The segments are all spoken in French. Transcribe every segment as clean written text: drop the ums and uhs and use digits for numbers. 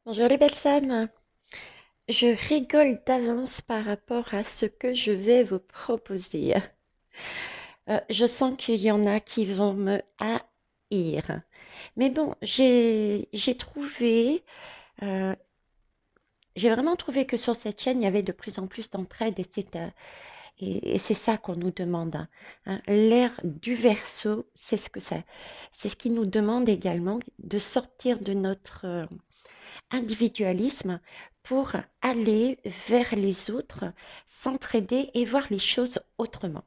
Bonjour les belles âmes. Je rigole d'avance par rapport à ce que je vais vous proposer. Je sens qu'il y en a qui vont me haïr. Mais bon, euh, j'ai vraiment trouvé que sur cette chaîne, il y avait de plus en plus d'entraide et c'est ça qu'on nous demande, hein. L'ère du verso, c'est ce qui nous demande également de sortir de notre individualisme pour aller vers les autres, s'entraider et voir les choses autrement.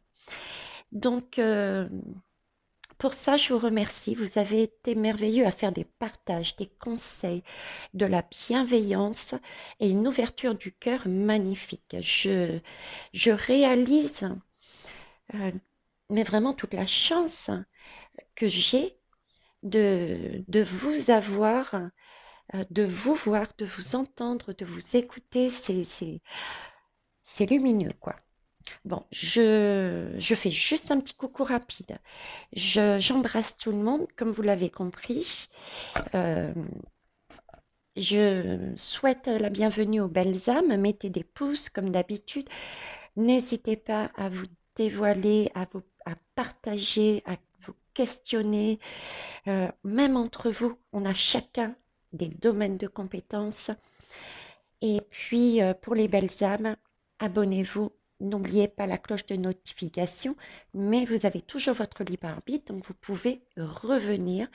Donc, pour ça, je vous remercie. Vous avez été merveilleux à faire des partages, des conseils, de la bienveillance et une ouverture du cœur magnifique. Je réalise, euh, mais vraiment toute la chance que j'ai de vous avoir, de vous voir, de vous entendre, de vous écouter. C'est lumineux, quoi. Bon, je fais juste un petit coucou rapide. J'embrasse tout le monde, comme vous l'avez compris. Euh, je souhaite la bienvenue aux belles âmes. Mettez des pouces, comme d'habitude. N'hésitez pas à vous dévoiler, à partager, à vous questionner. Même entre vous, on a chacun des domaines de compétences. Et puis, pour les belles âmes, abonnez-vous. N'oubliez pas la cloche de notification, mais vous avez toujours votre libre arbitre, donc vous pouvez revenir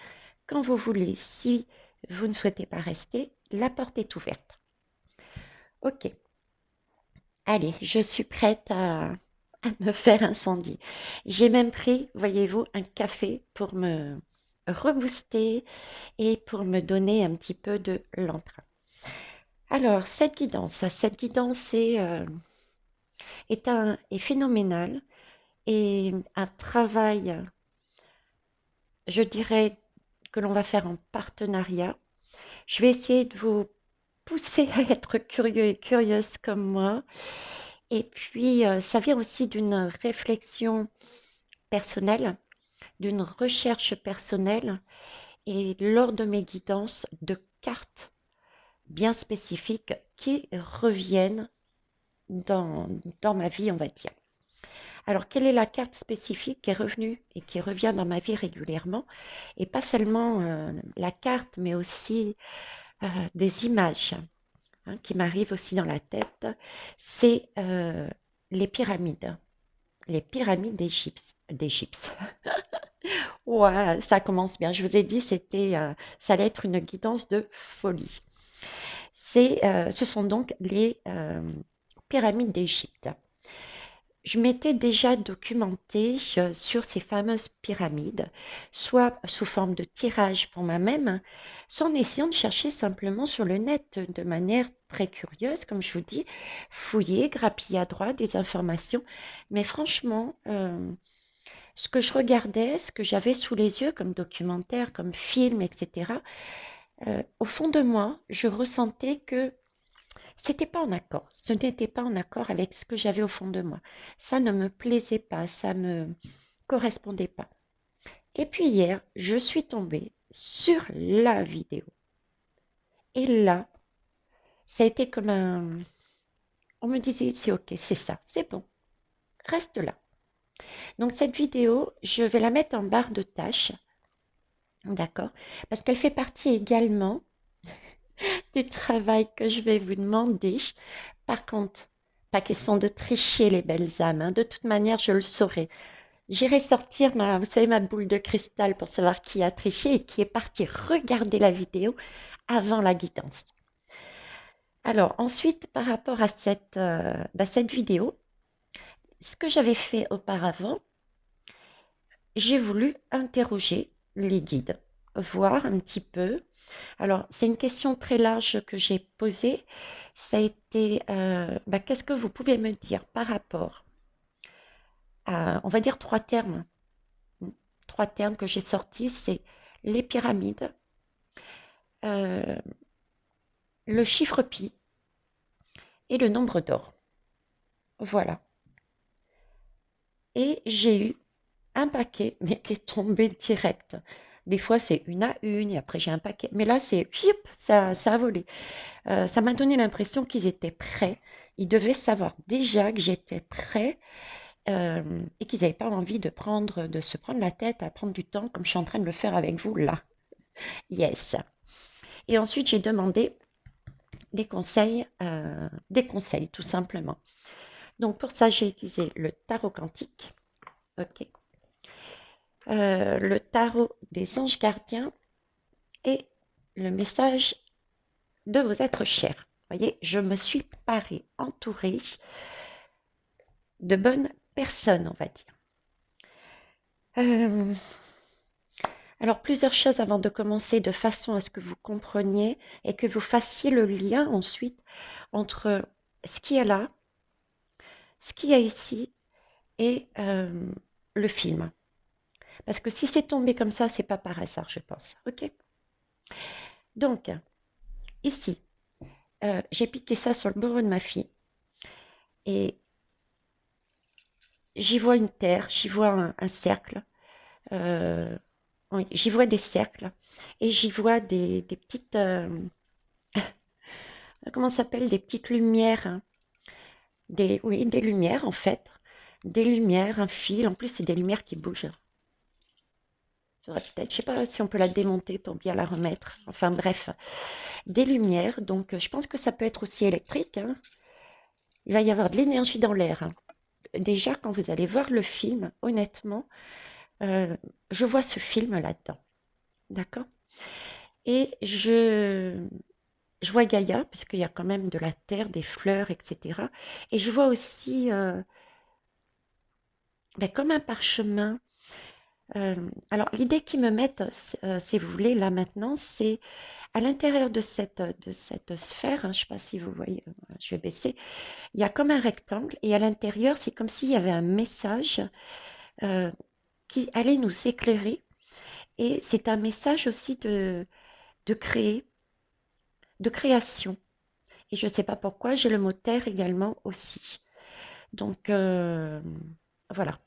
quand vous voulez. Si vous ne souhaitez pas rester, la porte est ouverte. Ok, allez, je suis prête à me faire incendier. J'ai même pris, voyez-vous, un café pour me rebooster et pour me donner un petit peu de l'entrain. Alors, cette guidance est phénoménal et un travail, je dirais, que l'on va faire en partenariat. Je vais essayer de vous pousser à être curieux et curieuse comme moi. Et puis, ça vient aussi d'une réflexion personnelle, d'une recherche personnelle et lors de mes guidances de cartes bien spécifiques qui reviennent dans, dans ma vie, on va dire. Alors, quelle est la carte spécifique qui est revenue et qui revient dans ma vie régulièrement? Et pas seulement la carte, mais aussi des images, hein, qui m'arrivent aussi dans la tête. C'est les pyramides d'Égypte. Ouais, ça commence bien. Je vous ai dit, ça allait être une guidance de folie. Ce sont donc les pyramides d'Égypte. Je m'étais déjà documentée sur ces fameuses pyramides, soit sous forme de tirage pour moi-même, soit en essayant de chercher simplement sur le net de manière très curieuse, comme je vous dis, fouiller, grappiller à droite des informations. Mais franchement, ce que je regardais, ce que j'avais sous les yeux comme documentaire, comme film, etc., au fond de moi, je ressentais que c'était pas en accord. Ce n'était pas en accord avec ce que j'avais au fond de moi. Ça ne me plaisait pas, ça me correspondait pas. Et puis hier, je suis tombée sur la vidéo. Et là, ça a été comme un... On me disait, c'est ok, c'est ça, c'est bon, reste là. Donc cette vidéo, je vais la mettre en barre de tâches, d'accord? Parce qu'elle fait partie également du travail que je vais vous demander. Par contre, pas question de tricher les belles âmes, hein. De toute manière, je le saurai. J'irai sortir vous savez, ma boule de cristal pour savoir qui a triché et qui est parti regarder la vidéo avant la guidance. Alors ensuite, par rapport à cette vidéo, ce que j'avais fait auparavant, j'ai voulu interroger les guides, voir un petit peu. Alors, c'est une question très large que j'ai posée. Ça a été, qu'est-ce que vous pouvez me dire par rapport à, on va dire, trois termes. Trois termes que j'ai sortis, c'est les pyramides, euh, le chiffre pi et le nombre d'or. Voilà. Et j'ai eu un paquet, mais qui est tombé direct. Des fois, c'est une à une, et après j'ai un paquet. Mais là, c'est, ça a volé. Ça m'a donné l'impression qu'ils étaient prêts. Ils devaient savoir déjà que j'étais prêt et qu'ils n'avaient pas envie de se prendre la tête à prendre du temps comme je suis en train de le faire avec vous là. Yes. Et ensuite, j'ai demandé des conseils tout simplement. Donc pour ça, j'ai utilisé le tarot quantique, ok, le tarot des anges gardiens et le message de vos êtres chers. Vous voyez, je me suis parée, entourée de bonnes personnes, on va dire. Euh, alors, plusieurs choses avant de commencer, de façon à ce que vous compreniez et que vous fassiez le lien ensuite entre ce qui est là, ce qu'il y a ici et le film. Parce que si c'est tombé comme ça, c'est pas par hasard, je pense. Ok. Donc, ici, j'ai piqué ça sur le bureau de ma fille et j'y vois une terre, j'y vois un cercle, euh, oui, j'y vois des cercles et j'y vois des petites, comment ça s'appelle, des petites lumières, hein. Oui, des lumières en fait, des lumières, un fil. En plus, c'est des lumières qui bougent. Faudrait peut-être, je sais pas si on peut la démonter pour bien la remettre. Enfin bref, des lumières. Donc, je pense que ça peut être aussi électrique, hein. Il va y avoir de l'énergie dans l'air, hein. Déjà, quand vous allez voir le film, honnêtement, euh, je vois ce film là-dedans. D'accord? Et je vois Gaïa, puisqu'il y a quand même de la terre, des fleurs, etc. Et je vois aussi ben, comme un parchemin. Alors, l'idée qu'ils me mettent, si vous voulez, là maintenant, c'est à l'intérieur de cette sphère, hein, je ne sais pas si vous voyez, je vais baisser, il y a comme un rectangle et à l'intérieur, c'est comme s'il y avait un message euh, qui allait nous éclairer. Et c'est un message aussi de créer, de création. Et je ne sais pas pourquoi, j'ai le mot terre également aussi. Donc, voilà.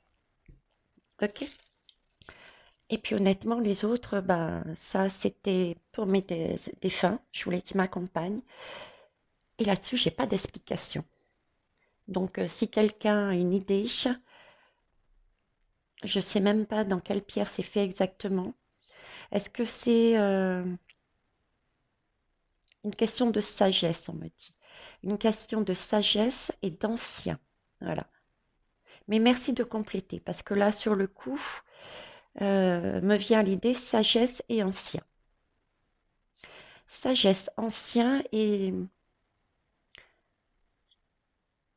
OK. Et puis honnêtement, les autres, ben, ça, c'était pour mes défunts. Je voulais qu'ils m'accompagnent. Et là-dessus, j'ai pas d'explication. Donc, si quelqu'un a une idée, je sais même pas dans quelle pierre c'est fait exactement. Est-ce que c'est une question de sagesse, on me dit. Une question de sagesse et d'ancien. Voilà. Mais merci de compléter, parce que là, sur le coup, me vient l'idée sagesse et ancien. Sagesse, ancien et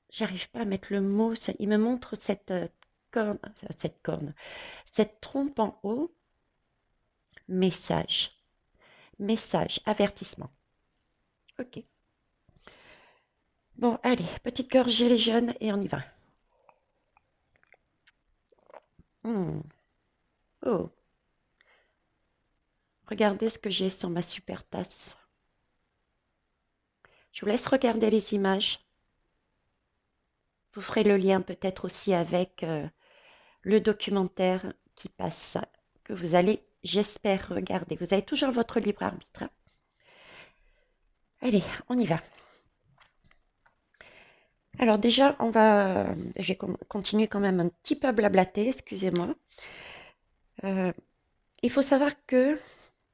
j'arrive pas à mettre le mot. Il me montre corne, cette trompe en haut. Message, message, avertissement. Ok. Bon, allez, petite gorgée les jeunes et on y va. Hmm. Oh, regardez ce que j'ai sur ma super tasse. Je vous laisse regarder les images. Vous ferez le lien peut-être aussi avec le documentaire qui passe, que vous allez, j'espère, regarder. Vous avez toujours votre libre arbitre, hein. Allez, on y va. Alors déjà, je vais continuer quand même un petit peu à blablater, excusez-moi. Euh, il faut savoir que,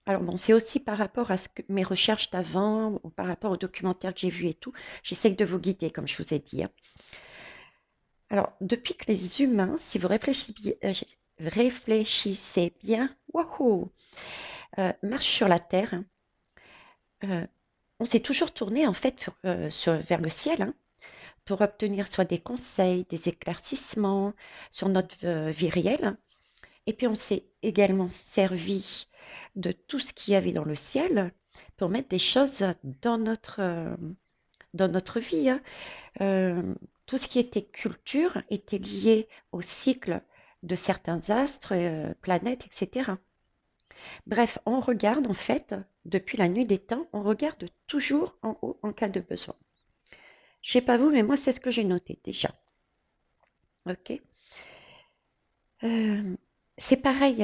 alors bon, c'est aussi par rapport à mes recherches d'avant, ou par rapport aux documentaires que j'ai vus et tout, j'essaie de vous guider, comme je vous ai dit, hein. Alors, depuis que les humains, si vous réfléchissez bien, wouhou, marchent sur la Terre, hein, euh, on s'est toujours tourné en fait vers le ciel, hein, pour obtenir soit des conseils, des éclaircissements sur notre vie réelle, hein. Et puis on s'est également servi de tout ce qu'il y avait dans le ciel pour mettre des choses dans notre vie, hein. Euh, Tout ce qui était culture était lié au cycle de certains astres, planètes, etc. Bref, on regarde en fait, depuis la nuit des temps, on regarde toujours en haut en cas de besoin. Je sais pas vous, mais moi c'est ce que j'ai noté déjà. Ok. Euh, c'est pareil,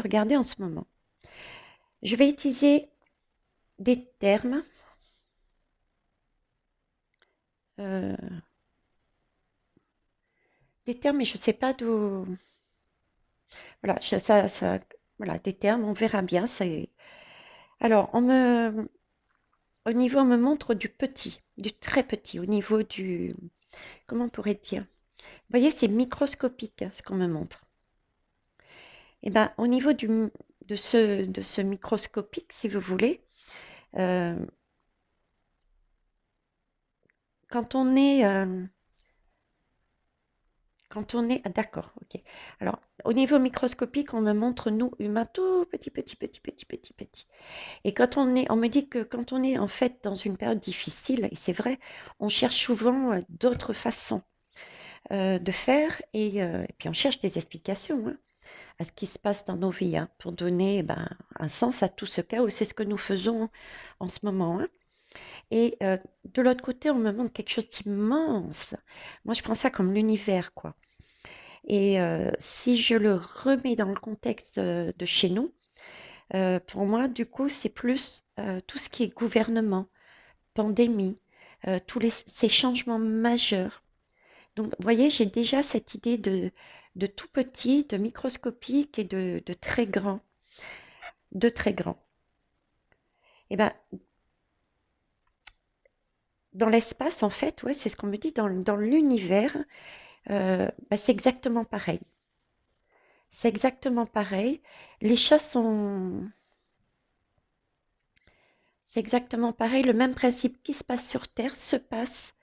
regardez en ce moment. Je vais utiliser des termes, euh, mais je ne sais pas d'où. Voilà, voilà, des termes, on verra bien. Alors, au niveau, on me montre du petit, du très petit, au niveau du, comment on pourrait dire? Vous voyez, c'est microscopique, hein, ce qu'on me montre. Et ben, au niveau de ce microscopique, si vous voulez, euh, quand on est, euh, ah, d'accord, ok. Alors, au niveau microscopique, on me montre nous humains tout petit, petit, petit, petit, petit, petit. Et on me dit que quand on est en fait dans une période difficile, et c'est vrai, on cherche souvent d'autres façons de faire, et puis on cherche des explications, hein, à ce qui se passe dans nos vies, hein, pour donner ben, un sens à tout ce chaos. C'est ce que nous faisons en ce moment, hein. Et de l'autre côté, on me montre quelque chose d'immense. Moi, je prends ça comme l'univers, quoi. Et si je le remets dans le contexte de chez nous, pour moi, du coup, c'est plus tout ce qui est gouvernement, pandémie, ces changements majeurs. Donc, vous voyez, j'ai déjà cette idée de tout petit, de microscopique et de très grand, de très grand. Et ben, dans l'espace, en fait, ouais, c'est ce qu'on me dit, dans l'univers, bah, c'est exactement pareil. C'est exactement pareil. Les choses sont... C'est exactement pareil. Le même principe qui se passe sur Terre se passe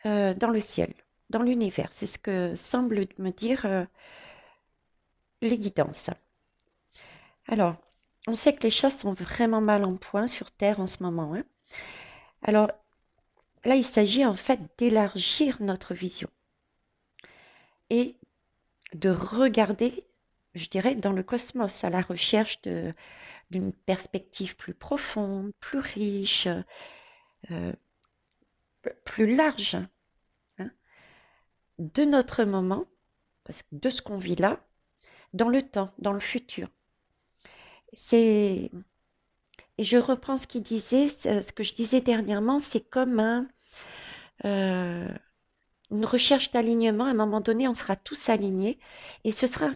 dans le ciel, dans l'univers. C'est ce que semblent me dire les guidances. Alors, on sait que les choses sont vraiment mal en point sur Terre en ce moment, hein. Alors, là, il s'agit en fait d'élargir notre vision et de regarder, je dirais, dans le cosmos, à la recherche d'une perspective plus profonde, plus riche, euh, plus large, hein, de notre moment, parce que de ce qu'on vit là, dans le temps, dans le futur. C'est Et je reprends ce qu'il disait, ce que je disais dernièrement, c'est comme euh, une recherche d'alignement. À un moment donné, on sera tous alignés et ce sera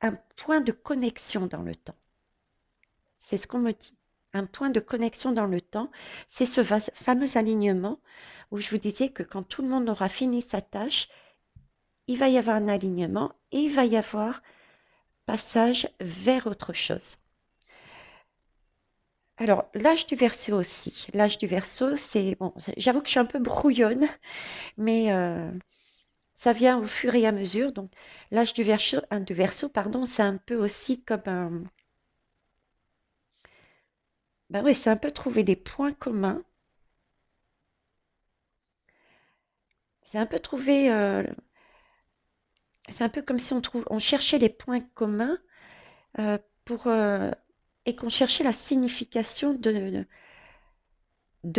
un point de connexion dans le temps. C'est ce qu'on me dit. Un point de connexion dans le temps, c'est ce fameux alignement où je vous disais que quand tout le monde aura fini sa tâche, il va y avoir un alignement et il va y avoir passage vers autre chose. Alors, l'âge du Verseau aussi. L'âge du Verseau, c'est bon. J'avoue que je suis un peu brouillonne, mais ça vient au fur et à mesure. Donc, l'âge du Verseau, pardon, c'est un peu aussi comme un. Ben oui, c'est un peu trouver des points communs. C'est un peu trouver. C'est un peu comme si on cherchait les points communs euh, pour et qu'on cherchait la signification de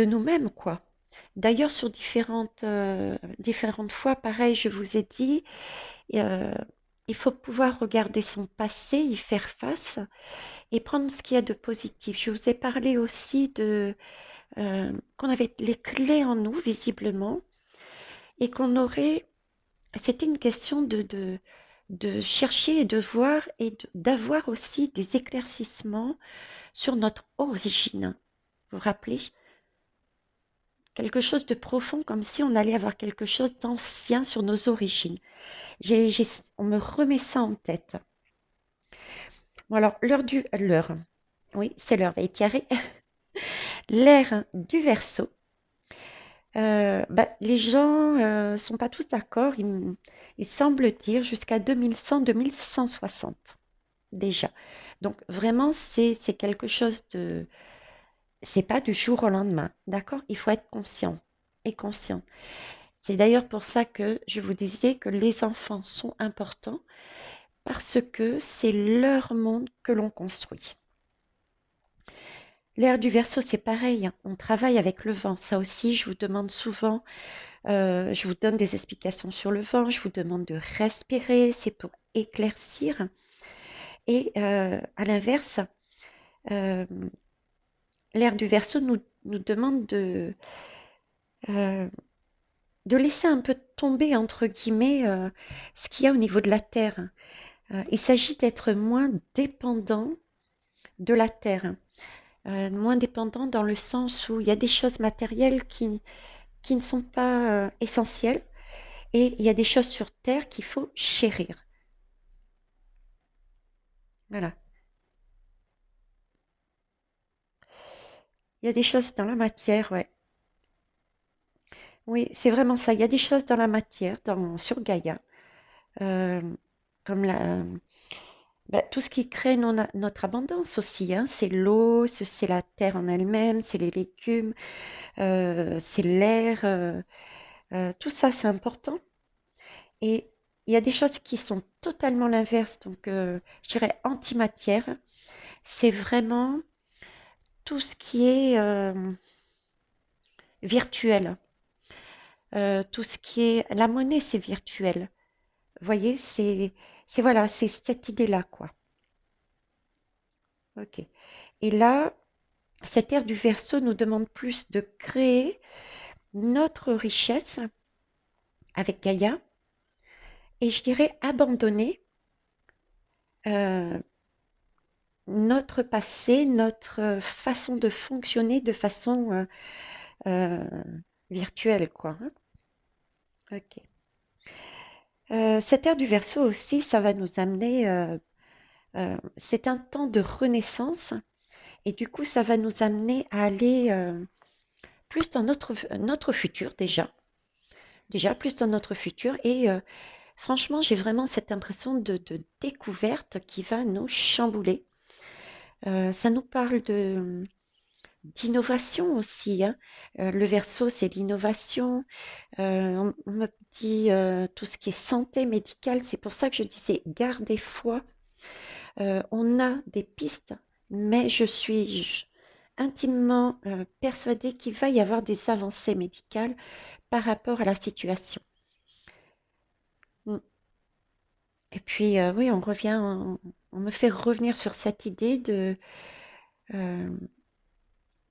nous-mêmes, quoi. D'ailleurs, sur différentes fois, pareil, je vous ai dit, euh, il faut pouvoir regarder son passé, y faire face et prendre ce qu'il y a de positif. Je vous ai parlé aussi qu'on avait les clés en nous, visiblement, et c'était une question de chercher et de voir et d'avoir aussi des éclaircissements sur notre origine. Vous vous rappelez? Quelque chose de profond, comme si on allait avoir quelque chose d'ancien sur nos origines. On me remet ça en tête. Bon, alors, l'heure, oui, c'est l'heure, Thierry. L'ère du Verseau. Bah, les gens sont pas tous d'accord. Il semble dire jusqu'à 2100-2160 déjà. Donc vraiment, c'est quelque chose de... C'est pas du jour au lendemain, d'accord? Il faut être conscient et conscient. C'est d'ailleurs pour ça que je vous disais que les enfants sont importants parce que c'est leur monde que l'on construit. L'ère du Verseau, c'est pareil, hein. On travaille avec le vent. Ça aussi, je vous demande souvent, je vous donne des explications sur le vent, je vous demande de respirer, c'est pour éclaircir. Et à l'inverse, euh, l'ère du Verseau nous demande euh, de laisser un peu tomber, entre guillemets, ce qu'il y a au niveau de la Terre. Il s'agit d'être moins dépendant de la Terre. Moins dépendant dans le sens où il y a des choses matérielles qui ne sont pas essentielles et il y a des choses sur Terre qu'il faut chérir. Voilà. Il y a des choses dans la matière, ouais. Oui, c'est vraiment ça. Il y a des choses dans la matière, sur Gaïa, euh, comme tout ce qui crée notre abondance aussi, hein. C'est l'eau, c'est la terre en elle-même, c'est les légumes, c'est l'air. Tout ça, c'est important. Et il y a des choses qui sont totalement l'inverse, donc je dirais antimatière. C'est vraiment tout ce qui est virtuel. Tout ce qui est la monnaie, c'est virtuel. Vous voyez, c'est voilà, c'est cette idée-là, quoi. Ok. Et là, cette ère du Verseau nous demande plus de créer notre richesse avec Gaïa et je dirais abandonner euh, notre passé, notre façon de fonctionner de façon euh, virtuelle, quoi, hein. Ok. Cette ère du Verseau aussi, ça va nous amener. C'est un temps de renaissance et du coup, ça va nous amener à aller plus dans notre futur déjà plus dans notre futur et franchement, j'ai vraiment cette impression de découverte qui va nous chambouler. Ça nous parle d'innovation aussi, hein. Le Verseau, c'est l'innovation. On me dit tout ce qui est santé médicale, c'est pour ça que je disais gardez foi. On a des pistes, mais je suis intimement persuadée qu'il va y avoir des avancées médicales par rapport à la situation. Mm. Et puis, oui, on me fait revenir sur cette idée euh,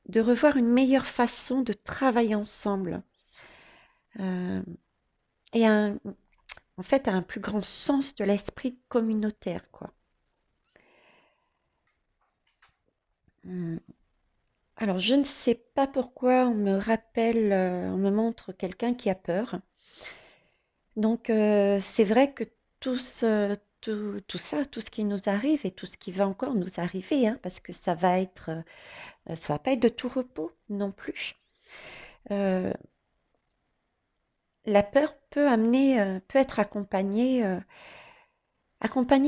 de revoir une meilleure façon de travailler ensemble euh, et en fait un plus grand sens de l'esprit communautaire, quoi. Mm. Alors, je ne sais pas pourquoi on me rappelle, on me montre quelqu'un qui a peur. Donc, c'est vrai que tout ça, tout ce qui nous arrive et tout ce qui va encore nous arriver, hein, parce que ça va pas être de tout repos non plus. Euh, la peur peut être accompagnée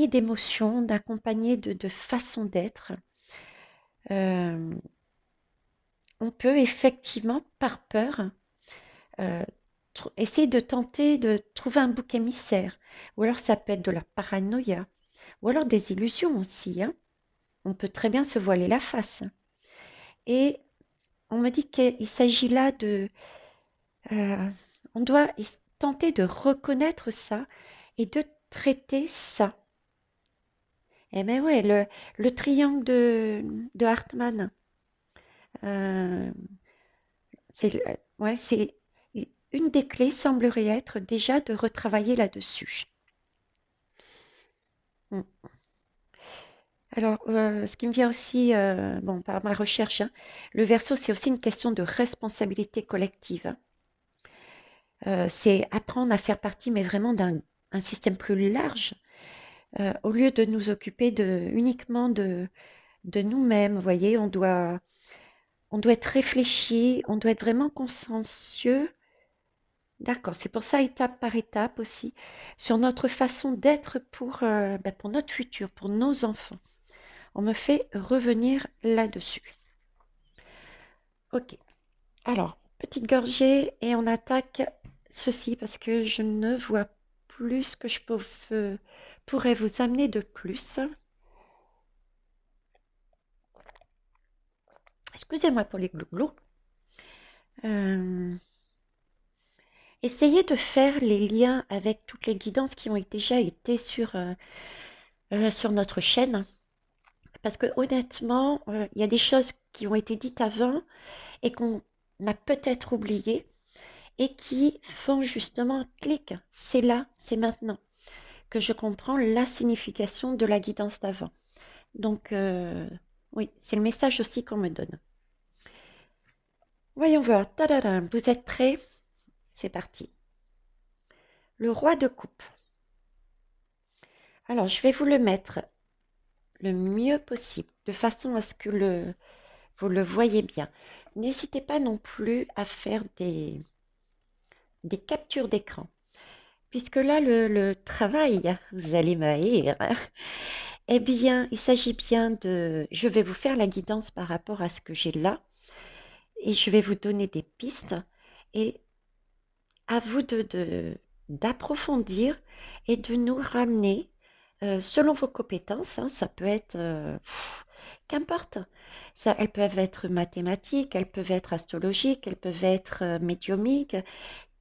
d'émotions, d'accompagnée de façon d'être. Euh, on peut effectivement, par peur, euh, essayer de tenter de trouver un bouc émissaire. Ou alors ça peut être de la paranoïa, ou alors des illusions aussi, hein. On peut très bien se voiler la face. Et on me dit qu'il s'agit là euh, on doit tenter de reconnaître ça et de traiter ça. Eh bien ouais, le triangle de Hartmann, euh, ouais, c'est une des clés semblerait être déjà de retravailler là-dessus. Mm. Alors, ce qui me vient aussi, bon, par ma recherche, hein, le verso, c'est aussi une question de responsabilité collective, hein. C'est apprendre à faire partie, mais vraiment d'un un système plus large, au lieu de nous occuper uniquement de nous-mêmes. Vous voyez, on doit être réfléchi, on doit être vraiment consciencieux. D'accord, c'est pour ça, étape par étape aussi, sur notre façon d'être pour notre futur, pour nos enfants. On me fait revenir là-dessus. Ok, alors, petite gorgée et on attaque ceci parce que je ne vois plus ce que pourrais vous amener de plus. Excusez-moi pour les glouglous. Euh, Essayez de faire les liens avec toutes les guidances qui ont déjà été sur notre chaîne Parce que honnêtement, il y a des choses qui ont été dites avant et qu'on a peut-être oubliées et qui font justement un clic. C'est là, c'est maintenant que je comprends la signification de la guidance d'avant. Donc, oui, c'est le message aussi qu'on me donne. Voyons voir. Tadadam, vous êtes prêts? C'est parti. Le roi de coupe. Alors, je vais vous le mettre le mieux possible, de façon à ce que vous le voyez bien. N'hésitez pas non plus à faire des captures d'écran, puisque là, le travail, vous allez me haïr, eh bien, il s'agit bien de... Je vais vous faire la guidance par rapport à ce que j'ai là, et je vais vous donner des pistes, et à vous d'approfondir et de nous ramener selon vos compétences. Hein, ça peut être, qu'importe, ça, elles peuvent être mathématiques, elles peuvent être astrologiques, elles peuvent être médiumiques,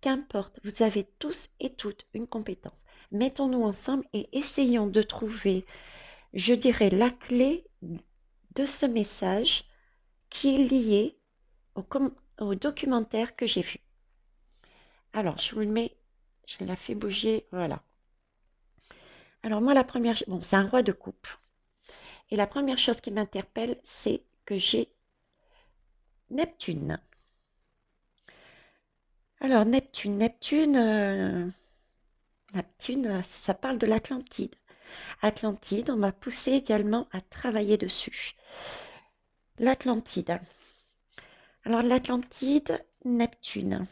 qu'importe. Vous avez tous et toutes une compétence. Mettons-nous ensemble et essayons de trouver, je dirais, la clé de ce message qui est lié au documentaire que j'ai vu. Alors, je vous le mets, je la fais bouger, voilà. Alors moi, la première, bon, c'est un roi de coupe. Et la première chose qui m'interpelle, c'est que j'ai Neptune. Alors Neptune, ça parle de l'Atlantide. Atlantide, on m'a poussé également à travailler dessus. L'Atlantide. Alors l'Atlantide, Neptune.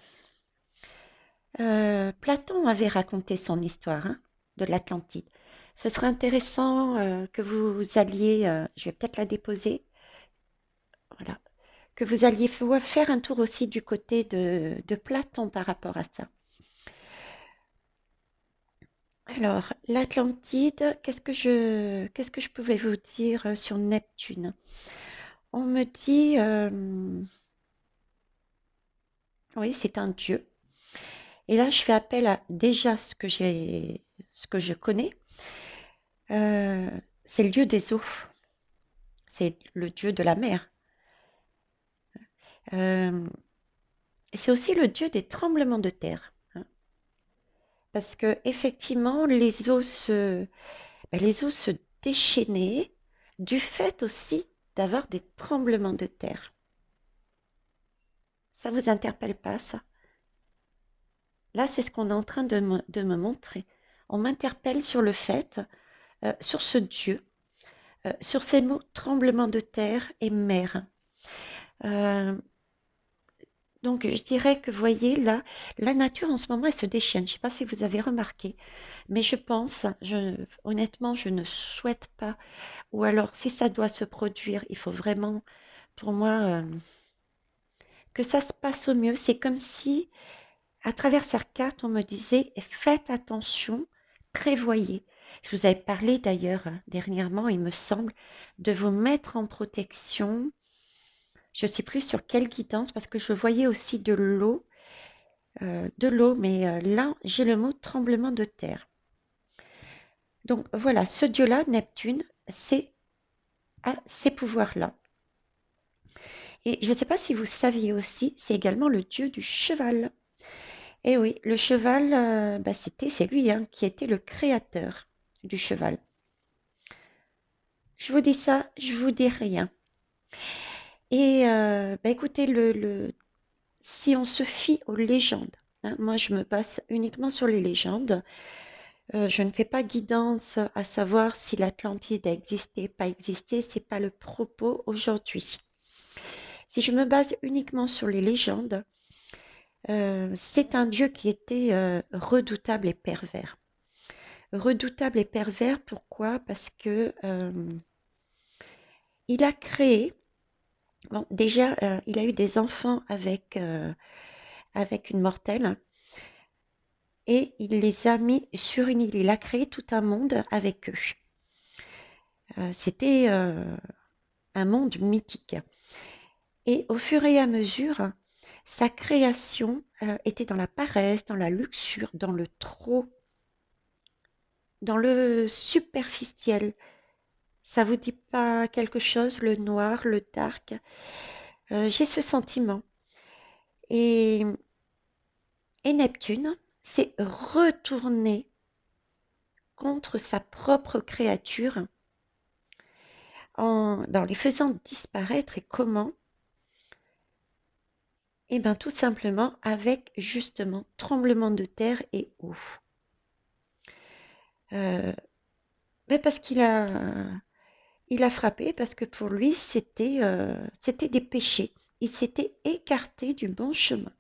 Platon avait raconté son histoire hein, de l'Atlantide. Ce serait intéressant que vous alliez, je vais peut-être la déposer, voilà, que vous alliez faire un tour aussi du côté de Platon par rapport à ça. Alors, l'Atlantide, qu'est-ce que je pouvais vous dire sur Neptune? On me dit, oui, c'est un dieu. Et là, je fais appel à déjà ce que je connais. C'est le dieu des eaux. C'est le dieu de la mer. Euh, c'est aussi le dieu des tremblements de terre. Hein, parce que effectivement, les eaux se déchaînaient du fait aussi d'avoir des tremblements de terre. Ça vous interpelle pas, ça? Là, c'est ce qu'on est en train de me montrer. On m'interpelle sur le fait, sur ce Dieu, sur ces mots tremblement de terre et mer. Euh, donc, je dirais que, vous voyez, là, la nature en ce moment, elle se déchaîne. Je ne sais pas si vous avez remarqué, mais je pense, honnêtement, je ne souhaite pas. Ou alors, si ça doit se produire, il faut vraiment, pour moi, que ça se passe au mieux. C'est comme si, à travers cette carte, on me disait, faites attention, prévoyez. Je vous avais parlé d'ailleurs dernièrement, il me semble, de vous mettre en protection. Je ne sais plus sur quelle guidance, parce que je voyais aussi de l'eau, mais là, j'ai le mot tremblement de terre. Donc voilà, ce dieu-là, Neptune, c'est à ces pouvoirs-là. Et je ne sais pas si vous saviez aussi, c'est également le dieu du cheval. Et oui, le cheval, bah, c'est lui hein, qui était le créateur du cheval. Je vous dis ça, je vous dis rien. Et bah, écoutez, si on se fie aux légendes, hein, moi je me base uniquement sur les légendes, je ne fais pas guidance à savoir si l'Atlantide a existé, pas existé, c'est pas le propos aujourd'hui. Si je me base uniquement sur les légendes, c'est un dieu qui était redoutable et pervers. Redoutable et pervers, pourquoi? Parce que il a créé, bon, déjà, il a eu des enfants avec une mortelle et il les a mis sur une île. Il a créé tout un monde avec eux. C'était un monde mythique. Et au fur et à mesure, sa création était dans la paresse, dans la luxure, dans le trop, dans le superficiel. Ça vous dit pas quelque chose, le noir, le dark? J'ai ce sentiment. Et, et Neptune s'est retourné contre sa propre créature en les faisant disparaître. Et comment? Eh bien, tout simplement avec justement tremblement de terre et eau. Euh, mais parce il a frappé, parce que pour lui, c'était des péchés. Il s'était écarté du bon chemin,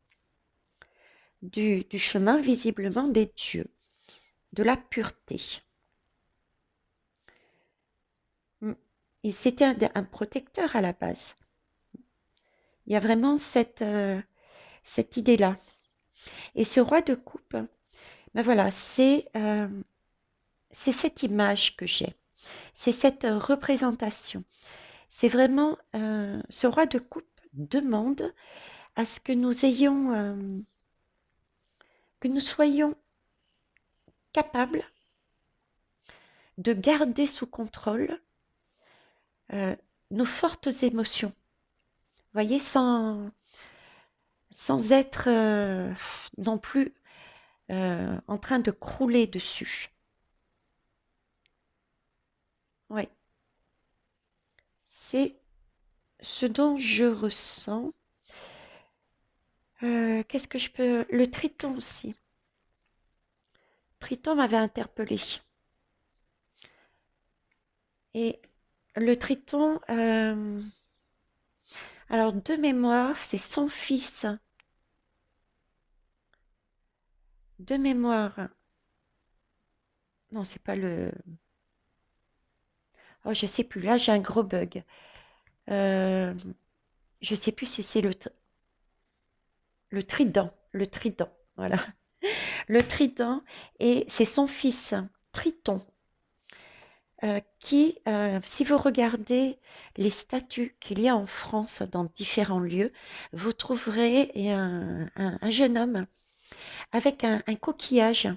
du chemin visiblement des dieux, de la pureté. Mm. Et c'était un protecteur à la base. Il y a vraiment cette idée-là. Et ce roi de coupe, ben voilà, c'est cette image que j'ai. C'est cette représentation. C'est vraiment ce roi de coupe demande à ce que nous ayons, que nous soyons capables de garder sous contrôle euh, nos fortes émotions. Vous voyez, sans être non plus en train de crouler dessus. Oui, c'est ce dont je ressens. Qu'est-ce que je peux... Le Triton aussi. Triton m'avait interpellé. Et le Triton, alors de mémoire, c'est son fils. De mémoire. Non, c'est pas le... Oh, je sais plus. Là, j'ai un gros bug. Euh, je sais plus si c'est le trident. Le trident, voilà. Le trident, et c'est son fils, Triton, qui, si vous regardez les statues qu'il y a en France dans différents lieux, vous trouverez un jeune homme avec un coquillage.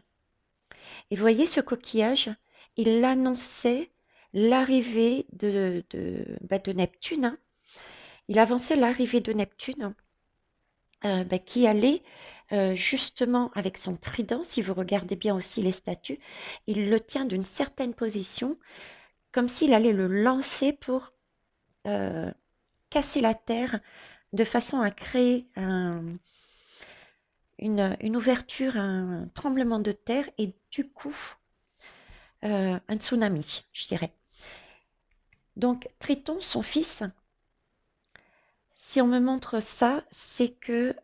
Et vous voyez ce coquillage, il annonçait l'arrivée de Neptune, hein. Il avançait l'arrivée de Neptune, qui allait justement avec son trident, si vous regardez bien aussi les statues, il le tient d'une certaine position, comme s'il allait le lancer pour euh, casser la terre de façon à créer une ouverture, un tremblement de terre et du coup un tsunami, je dirais. Donc Triton, son fils, si on me montre ça, c'est que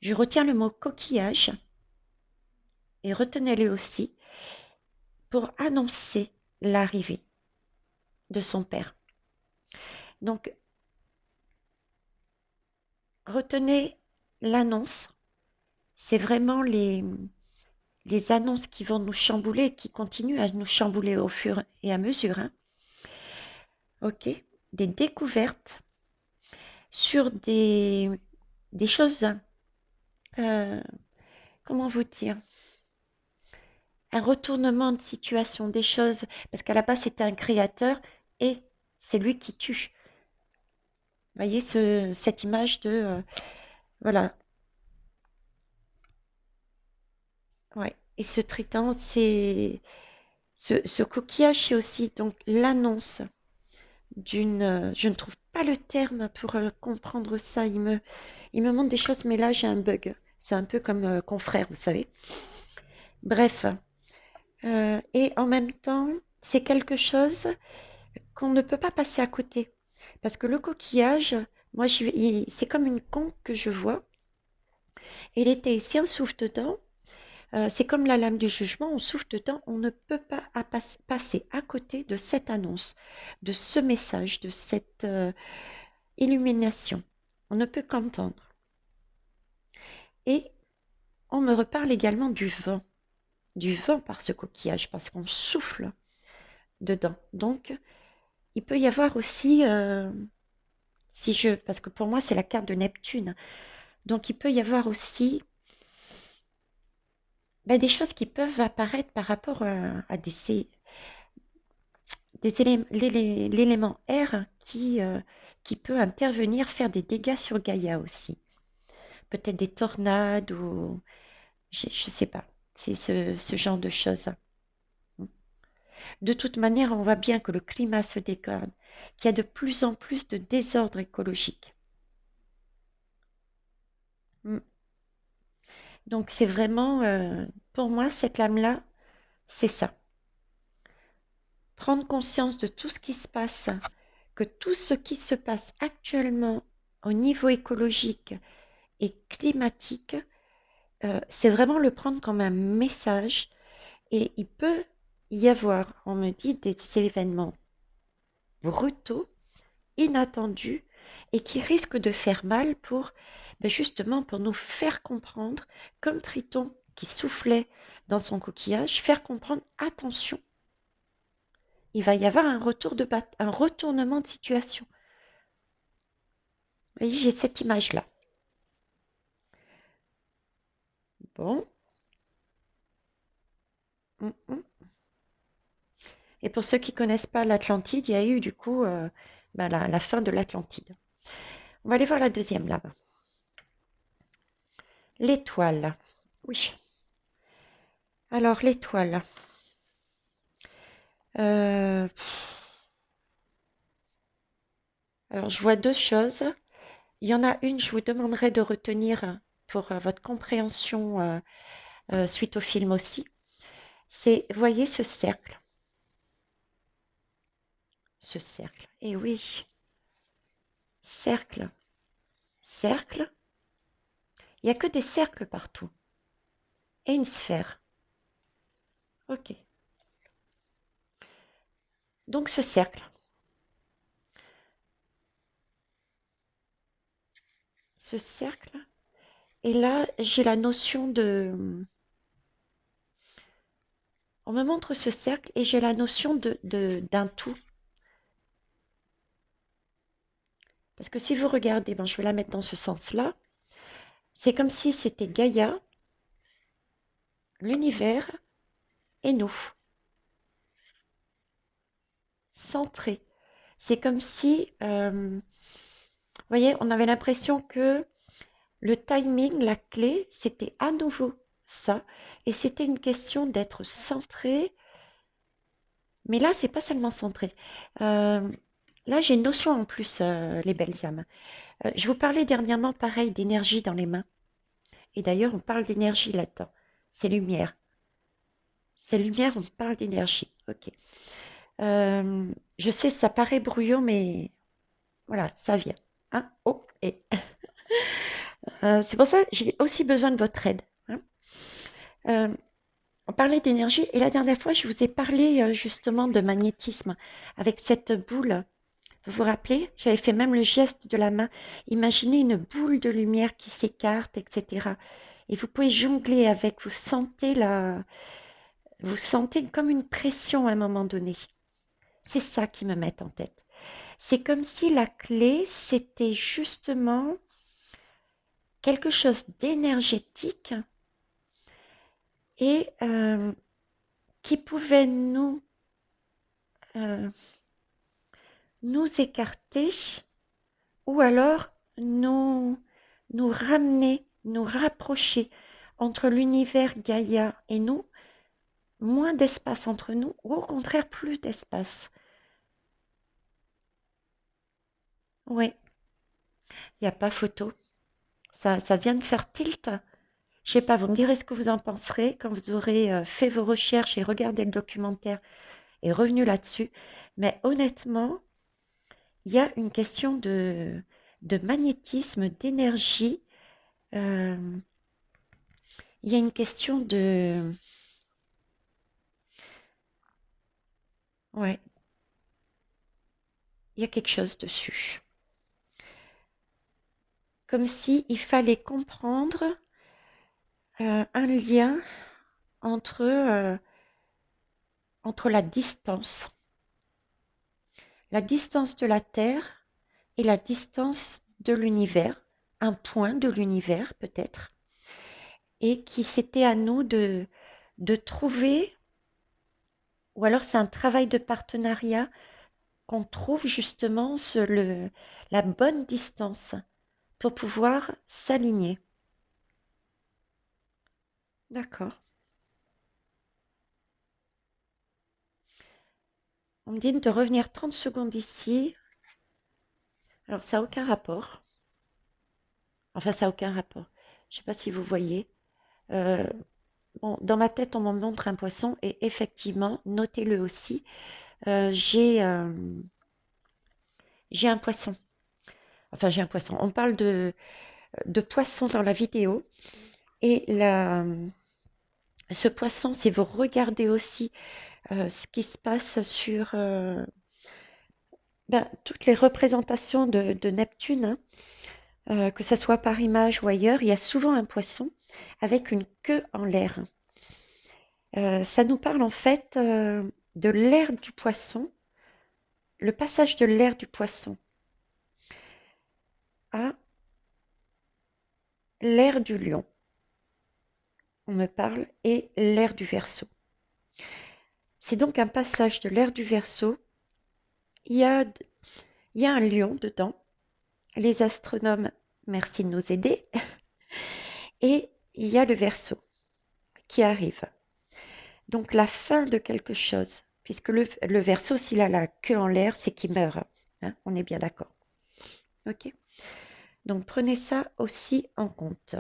je retiens le mot coquillage et retenez-le aussi pour annoncer l'arrivée de son père. Donc retenez l'annonce, c'est vraiment les annonces qui vont nous chambouler, qui continuent à nous chambouler au fur et à mesure, hein. Ok, des découvertes sur des choses, euh, comment vous dire, un retournement de situation des choses, parce qu'à la base c'était un créateur et c'est lui qui tue. Vous voyez cette image de, voilà, ouais. Et ce triton, c'est ce coquillage, c'est aussi donc l'annonce d'une, je ne trouve pas le terme pour comprendre ça. Il me montre des choses, mais là j'ai un bug. C'est un peu comme confrère, vous savez. Bref, et en même temps, c'est quelque chose qu'on ne peut pas passer à côté. Parce que le coquillage, moi, c'est comme une conque que je vois. Et l'été, si on souffle dedans, c'est comme la lame du jugement, on souffle dedans, on ne peut pas passer à côté de cette annonce, de ce message, de cette illumination. On ne peut qu'entendre. Et on me reparle également du vent par ce coquillage, parce qu'on souffle dedans. Donc, il peut y avoir aussi, parce que pour moi, c'est la carte de Neptune, donc il peut y avoir aussi des choses qui peuvent apparaître par rapport à l'élément R qui peut intervenir, faire des dégâts sur Gaïa aussi. Peut-être des tornades ou je ne sais pas. C'est ce genre de choses. De toute manière, on voit bien que le climat se dégrade, qu'il y a de plus en plus de désordre écologique. Mm. Donc c'est vraiment, pour moi, cette lame-là, c'est ça. Prendre conscience de tout ce qui se passe, que tout ce qui se passe actuellement au niveau écologique et climatique, c'est vraiment le prendre comme un message et il peut y avoir, on me dit, des événements brutaux, inattendus et qui risquent de faire mal pour, ben justement, pour nous faire comprendre, comme Triton qui soufflait dans son coquillage, faire comprendre, attention, il va y avoir un un retournement de situation. Vous voyez, j'ai cette image-là. Bon. Mm, mm. Et pour ceux qui connaissent pas l'Atlantide, il y a eu du coup ben, la fin de l'Atlantide. On va aller voir la deuxième là-bas. L'étoile. Oui. Alors, l'étoile. Euh, alors, je vois deux choses. Il y en a une, je vous demanderai de retenir pour votre compréhension suite au film aussi. C'est, voyez ce cercle. Ce cercle. Et oui, cercle. Cercle. Il n'y a que des cercles partout. Et une sphère. Ok. Donc, ce cercle. Ce cercle. Et là, j'ai la notion de... On me montre ce cercle et j'ai la notion d'un tout. Parce que si vous regardez, ben, je vais la mettre dans ce sens-là, c'est comme si c'était Gaïa, l'univers et nous, centrés. C'est comme si, vous voyez, on avait l'impression que le timing, la clé, c'était à nouveau ça. Et c'était une question d'être centré. Mais là, c'est pas seulement centré. Euh, Là, j'ai une notion en plus, les belles âmes. Je vous parlais dernièrement, pareil, d'énergie dans les mains. Et d'ailleurs, on parle d'énergie là-dedans. C'est lumière. C'est lumière, on parle d'énergie. Ok. Je sais, ça paraît brouillon, mais voilà, ça vient. Hein? Oh, et c'est pour ça que j'ai aussi besoin de votre aide. Hein. Euh, on parlait d'énergie et la dernière fois, je vous ai parlé justement de magnétisme avec cette boule. Vous vous rappelez? J'avais fait même le geste de la main. Imaginez une boule de lumière qui s'écarte, etc. Et vous pouvez jongler avec, vous sentez comme une pression à un moment donné. C'est ça qui me met en tête. C'est comme si la clé, c'était justement quelque chose d'énergétique et qui pouvait euh, nous écarter ou alors nous ramener, nous rapprocher entre l'univers Gaïa et nous, moins d'espace entre nous ou au contraire plus d'espace. Oui, il n'y a pas photo. Ça vient de faire tilt. Je sais pas, vous me direz ce que vous en penserez quand vous aurez fait vos recherches et regardé le documentaire et revenu là-dessus. Mais honnêtement, il y a une question de magnétisme, d'énergie. euh, il y a une question de... Ouais, il y a quelque chose dessus. Comme si il fallait comprendre un lien entre la distance de la Terre et la distance de l'univers, un point de l'univers peut-être, et qui c'était à nous de trouver ou alors c'est un travail de partenariat qu'on trouve justement la bonne distance pour pouvoir s'aligner. D'accord. On me dit de revenir 30 secondes ici. Alors ça n'a aucun rapport. Enfin, ça n'a aucun rapport. Je ne sais pas si vous voyez. Euh, bon, dans ma tête, on me montre un poisson et effectivement, notez-le aussi, euh, j'ai euh, j'ai un poisson. Enfin, j'ai un poisson. On parle de poisson dans la vidéo. Et ce poisson, si vous regardez aussi ce qui se passe sur toutes les représentations de Neptune, hein, que ce soit par image ou ailleurs, il y a souvent un poisson avec une queue en l'air. Ça nous parle en fait de l'air du poisson, le passage de l'air du poisson à l'air du lion, on me parle, et l'air du Verseau. C'est donc un passage de l'air du Verseau. Il y a, il y a un lion dedans. Les astronomes, merci de nous aider. Et il y a le Verseau qui arrive. Donc la fin de quelque chose, puisque le Verseau, s'il a la queue en l'air, c'est qu'il meurt. Hein, on est bien d'accord. Ok. Donc prenez ça aussi en compte.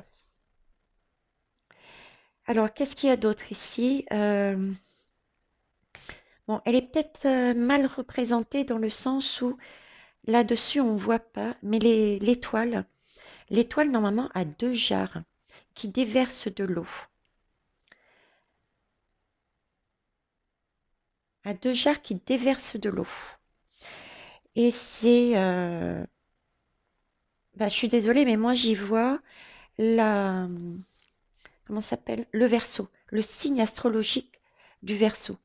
Alors, qu'est-ce qu'il y a d'autre ici? Bon, elle est peut-être mal représentée dans le sens où là-dessus, on ne voit pas, mais l'étoile, normalement, a deux jarres qui déversent de l'eau. A deux jarres qui déversent de l'eau. Et c'est... je suis désolée, mais moi, j'y vois la... Comment ça s'appelle? Le Verseau, le signe astrologique du Verseau.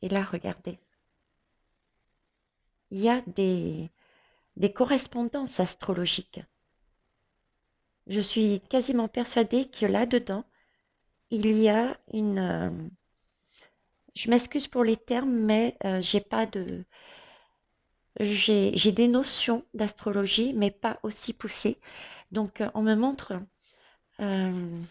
Et là, regardez. Il y a des correspondances astrologiques. Je suis quasiment persuadée que là-dedans, il y a une... je m'excuse pour les termes, mais j'ai pas de... J'ai des notions d'astrologie, mais pas aussi poussées. Donc, on me montre euh,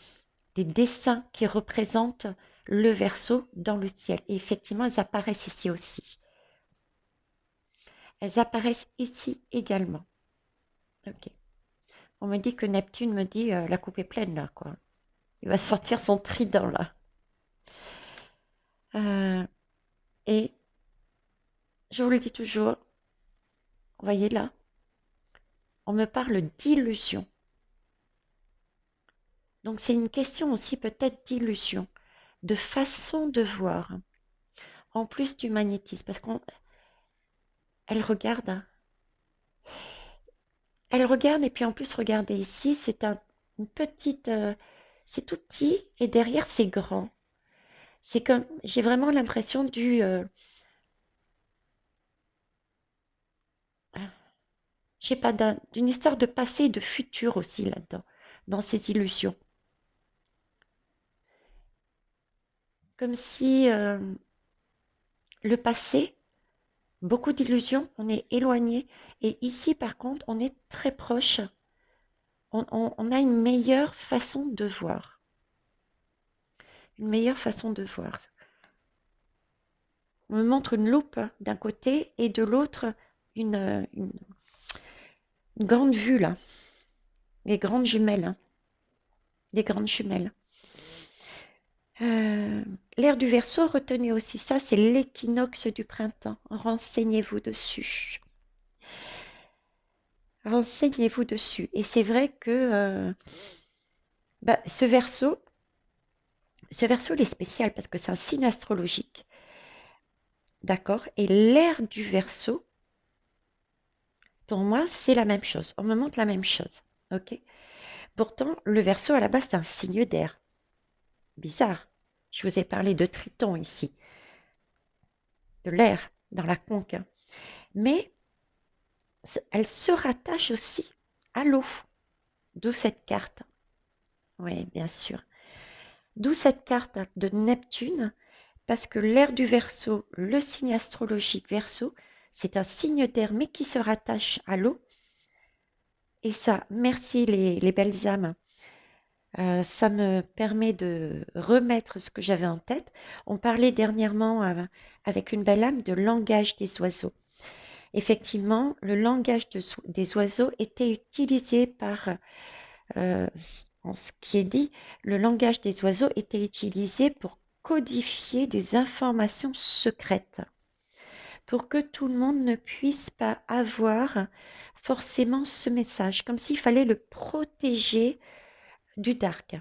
des dessins qui représentent le Verseau dans le ciel. Et effectivement, elles apparaissent ici aussi. Elles apparaissent ici également. Ok. On me dit que Neptune me dit la coupe est pleine là, quoi. Il va sortir son trident là. Et je vous le dis toujours, voyez là, on me parle d'illusion. Donc c'est une question aussi peut-être d'illusion, de façon de voir, en plus du magnétisme, parce qu'elle regarde, hein. Elle regarde et puis en plus regardez ici, c'est une petite, c'est tout petit et derrière c'est grand. C'est comme, j'ai vraiment l'impression je sais pas, d'une histoire de passé et de futur aussi là-dedans, dans ces illusions. Comme si le passé, beaucoup d'illusions, on est éloigné. Et ici, par contre, on est très proche. On a une meilleure façon de voir. Une meilleure façon de voir. On me montre une loupe d'un côté et de l'autre une grande vue là. Les grandes jumelles. Hein. Des grandes jumelles. L'ère du Verseau, retenez aussi ça, c'est l'équinoxe du printemps. Renseignez-vous dessus. Renseignez-vous dessus. Et c'est vrai que ce Verseau, il est spécial parce que c'est un signe astrologique. D'accord? Et l'ère du Verseau, pour moi, c'est la même chose. On me montre la même chose. Ok? Pourtant, le Verseau, à la base, c'est un signe d'air. Bizarre. Je vous ai parlé de Triton ici. De l'air dans la conque. Hein. Mais elle se rattache aussi à l'eau. D'où cette carte. Oui, bien sûr. D'où cette carte de Neptune, Parce que l'air du Verseau, le signe astrologique Verseau, c'est un signe d'air, mais qui se rattache à l'eau. Et ça, merci les belles âmes. Ça me permet de remettre ce que j'avais en tête. On parlait dernièrement avec une belle âme de langage des oiseaux. Effectivement, le langage des oiseaux était utilisé en ce qui est dit, le langage des oiseaux était utilisé pour codifier des informations secrètes, pour que tout le monde ne puisse pas avoir forcément ce message, comme s'il fallait le protéger du dark.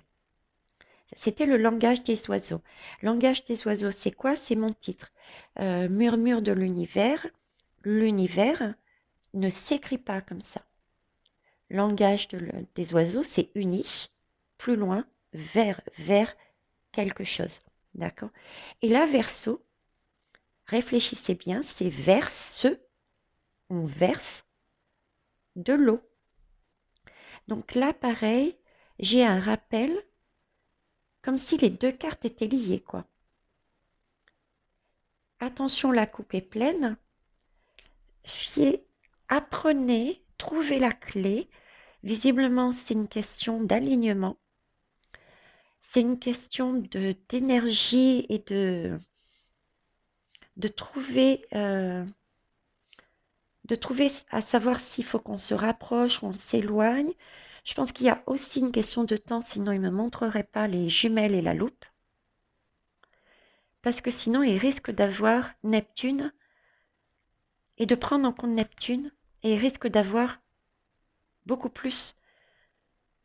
C'était le langage des oiseaux. Langage des oiseaux, c'est quoi? C'est mon titre. Murmure de l'univers. L'univers ne s'écrit pas comme ça. Langage des oiseaux, c'est uni, plus loin, vers quelque chose. D'accord? Et là, Verseau, réfléchissez bien, c'est verse, on verse de l'eau. Donc là, pareil, j'ai un rappel comme si les deux cartes étaient liées, quoi. Attention, la coupe est pleine. Apprenez, trouvez la clé. Visiblement, c'est une question d'alignement. C'est une question d'énergie et de trouver à savoir s'il faut qu'on se rapproche ou on s'éloigne. Je pense qu'il y a aussi une question de temps, sinon il ne me montrerait pas les jumelles et la loupe. Parce que sinon, il risque d'avoir Neptune et de prendre en compte Neptune, et il risque d'avoir beaucoup plus.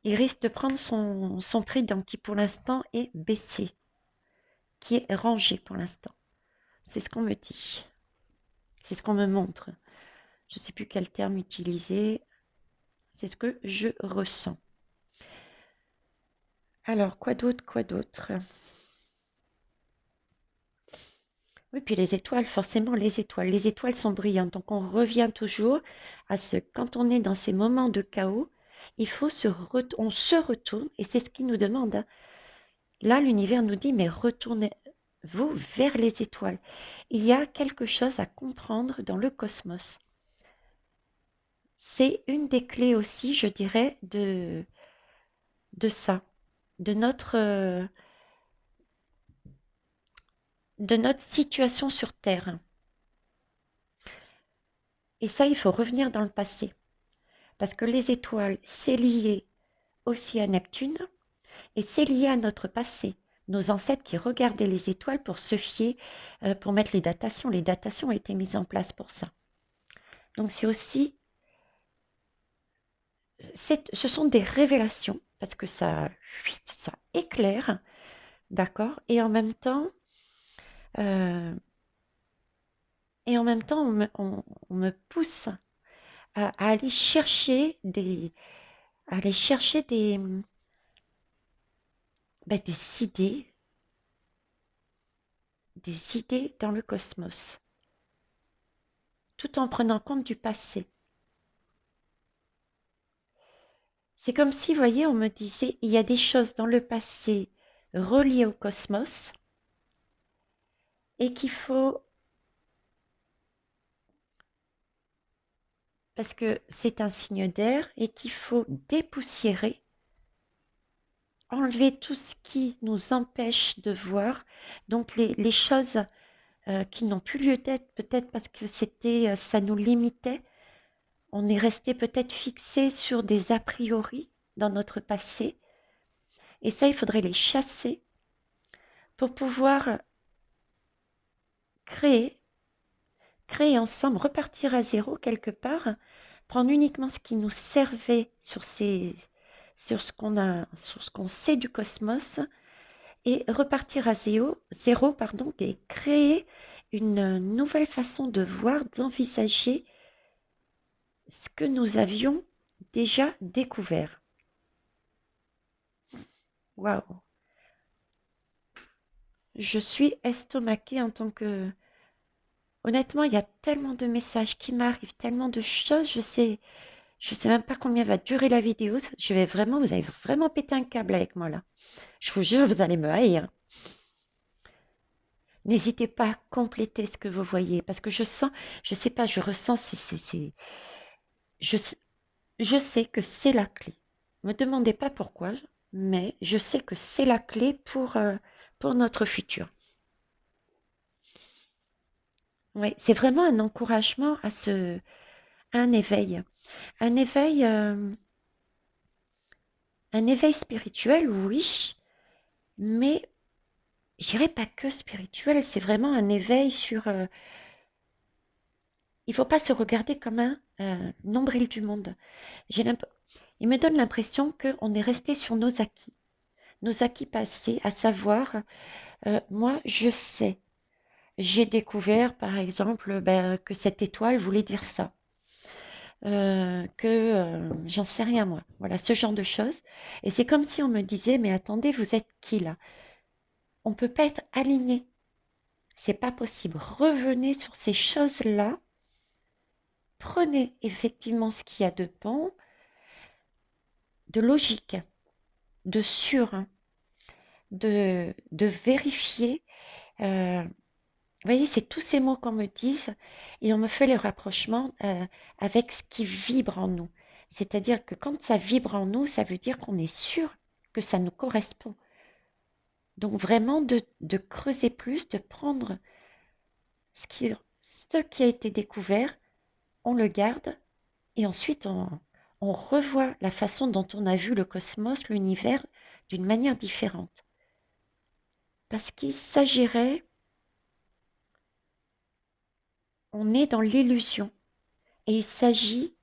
Il risque de prendre son trident qui pour l'instant est baissé, qui est rangé pour l'instant. C'est ce qu'on me dit. C'est ce qu'on me montre. Je ne sais plus quel terme utiliser. C'est ce que je ressens. Alors, quoi d'autre, quoi d'autre? Oui, puis les étoiles, forcément les étoiles. Les étoiles sont brillantes. Donc, on revient toujours à ce, quand on est dans ces moments de chaos, il faut on se retourne, et c'est ce qu'il nous demande. Hein. Là, l'univers nous dit, mais retournez-vous vers les étoiles. Il y a quelque chose à comprendre dans le cosmos. C'est une des clés aussi, je dirais, de ça, de notre situation sur Terre. Et ça, il faut revenir dans le passé. Parce que les étoiles, c'est lié aussi à Neptune, et c'est lié à notre passé. Nos ancêtres qui regardaient les étoiles pour se fier, pour mettre les datations. Les datations ont été mises en place pour ça. Donc c'est aussi, ce sont des révélations, parce que ça éclaire, d'accord, et en même temps, on me pousse à aller chercher des des idées dans le cosmos, tout en prenant compte du passé. C'est comme si, vous voyez, on me disait, il y a des choses dans le passé reliées au cosmos et qu'il faut, parce que c'est un signe d'air, et qu'il faut dépoussiérer, enlever tout ce qui nous empêche de voir, donc les choses qui n'ont plus lieu d'être, peut-être parce que ça nous limitait. On est resté peut-être fixé sur des a priori dans notre passé. Et ça, il faudrait les chasser pour pouvoir créer ensemble, repartir à zéro quelque part, prendre uniquement ce qui nous servait sur ce qu'on sait du cosmos et repartir à zéro, et créer une nouvelle façon de voir, d'envisager ce que nous avions déjà découvert. Waouh! Je suis estomaquée en tant que... Honnêtement, il y a tellement de messages qui m'arrivent, tellement de choses, je sais même pas combien va durer la vidéo. Vous allez vraiment péter un câble avec moi là. Je vous jure, vous allez me haïr. N'hésitez pas à compléter ce que vous voyez, parce que je sens, je sais pas, je ressens, je, s- je sais que c'est la clé. Ne me demandez pas pourquoi, mais je sais que c'est la clé pour notre futur. Ouais, c'est vraiment un encouragement à un éveil, euh, un éveil spirituel, oui, mais je dirais pas que spirituel, c'est vraiment un éveil sur. Il faut pas se regarder comme un nombril du monde. J'ai l'imp- Il me donne l'impression qu'on est resté sur nos acquis passés, à savoir, moi, je sais, j'ai découvert, par exemple, ben, que cette étoile voulait dire ça, j'en sais rien moi. Voilà, ce genre de choses. Et c'est comme si on me disait, mais attendez, vous êtes qui là? On peut pas être aligné. C'est pas possible. Revenez sur ces choses-là. Prenez effectivement ce qu'il y a de bon, de logique, de sûr, hein, de vérifier. Vous voyez, c'est tous ces mots qu'on me dise et on me fait le rapprochement avec ce qui vibre en nous. C'est-à-dire que quand ça vibre en nous, ça veut dire qu'on est sûr que ça nous correspond. Donc vraiment de creuser plus, de prendre ce qui a été découvert, on le garde et ensuite on revoit la façon dont on a vu le cosmos, l'univers, d'une manière différente. Parce qu'il s'agirait, on est dans l'illusion et il s'agit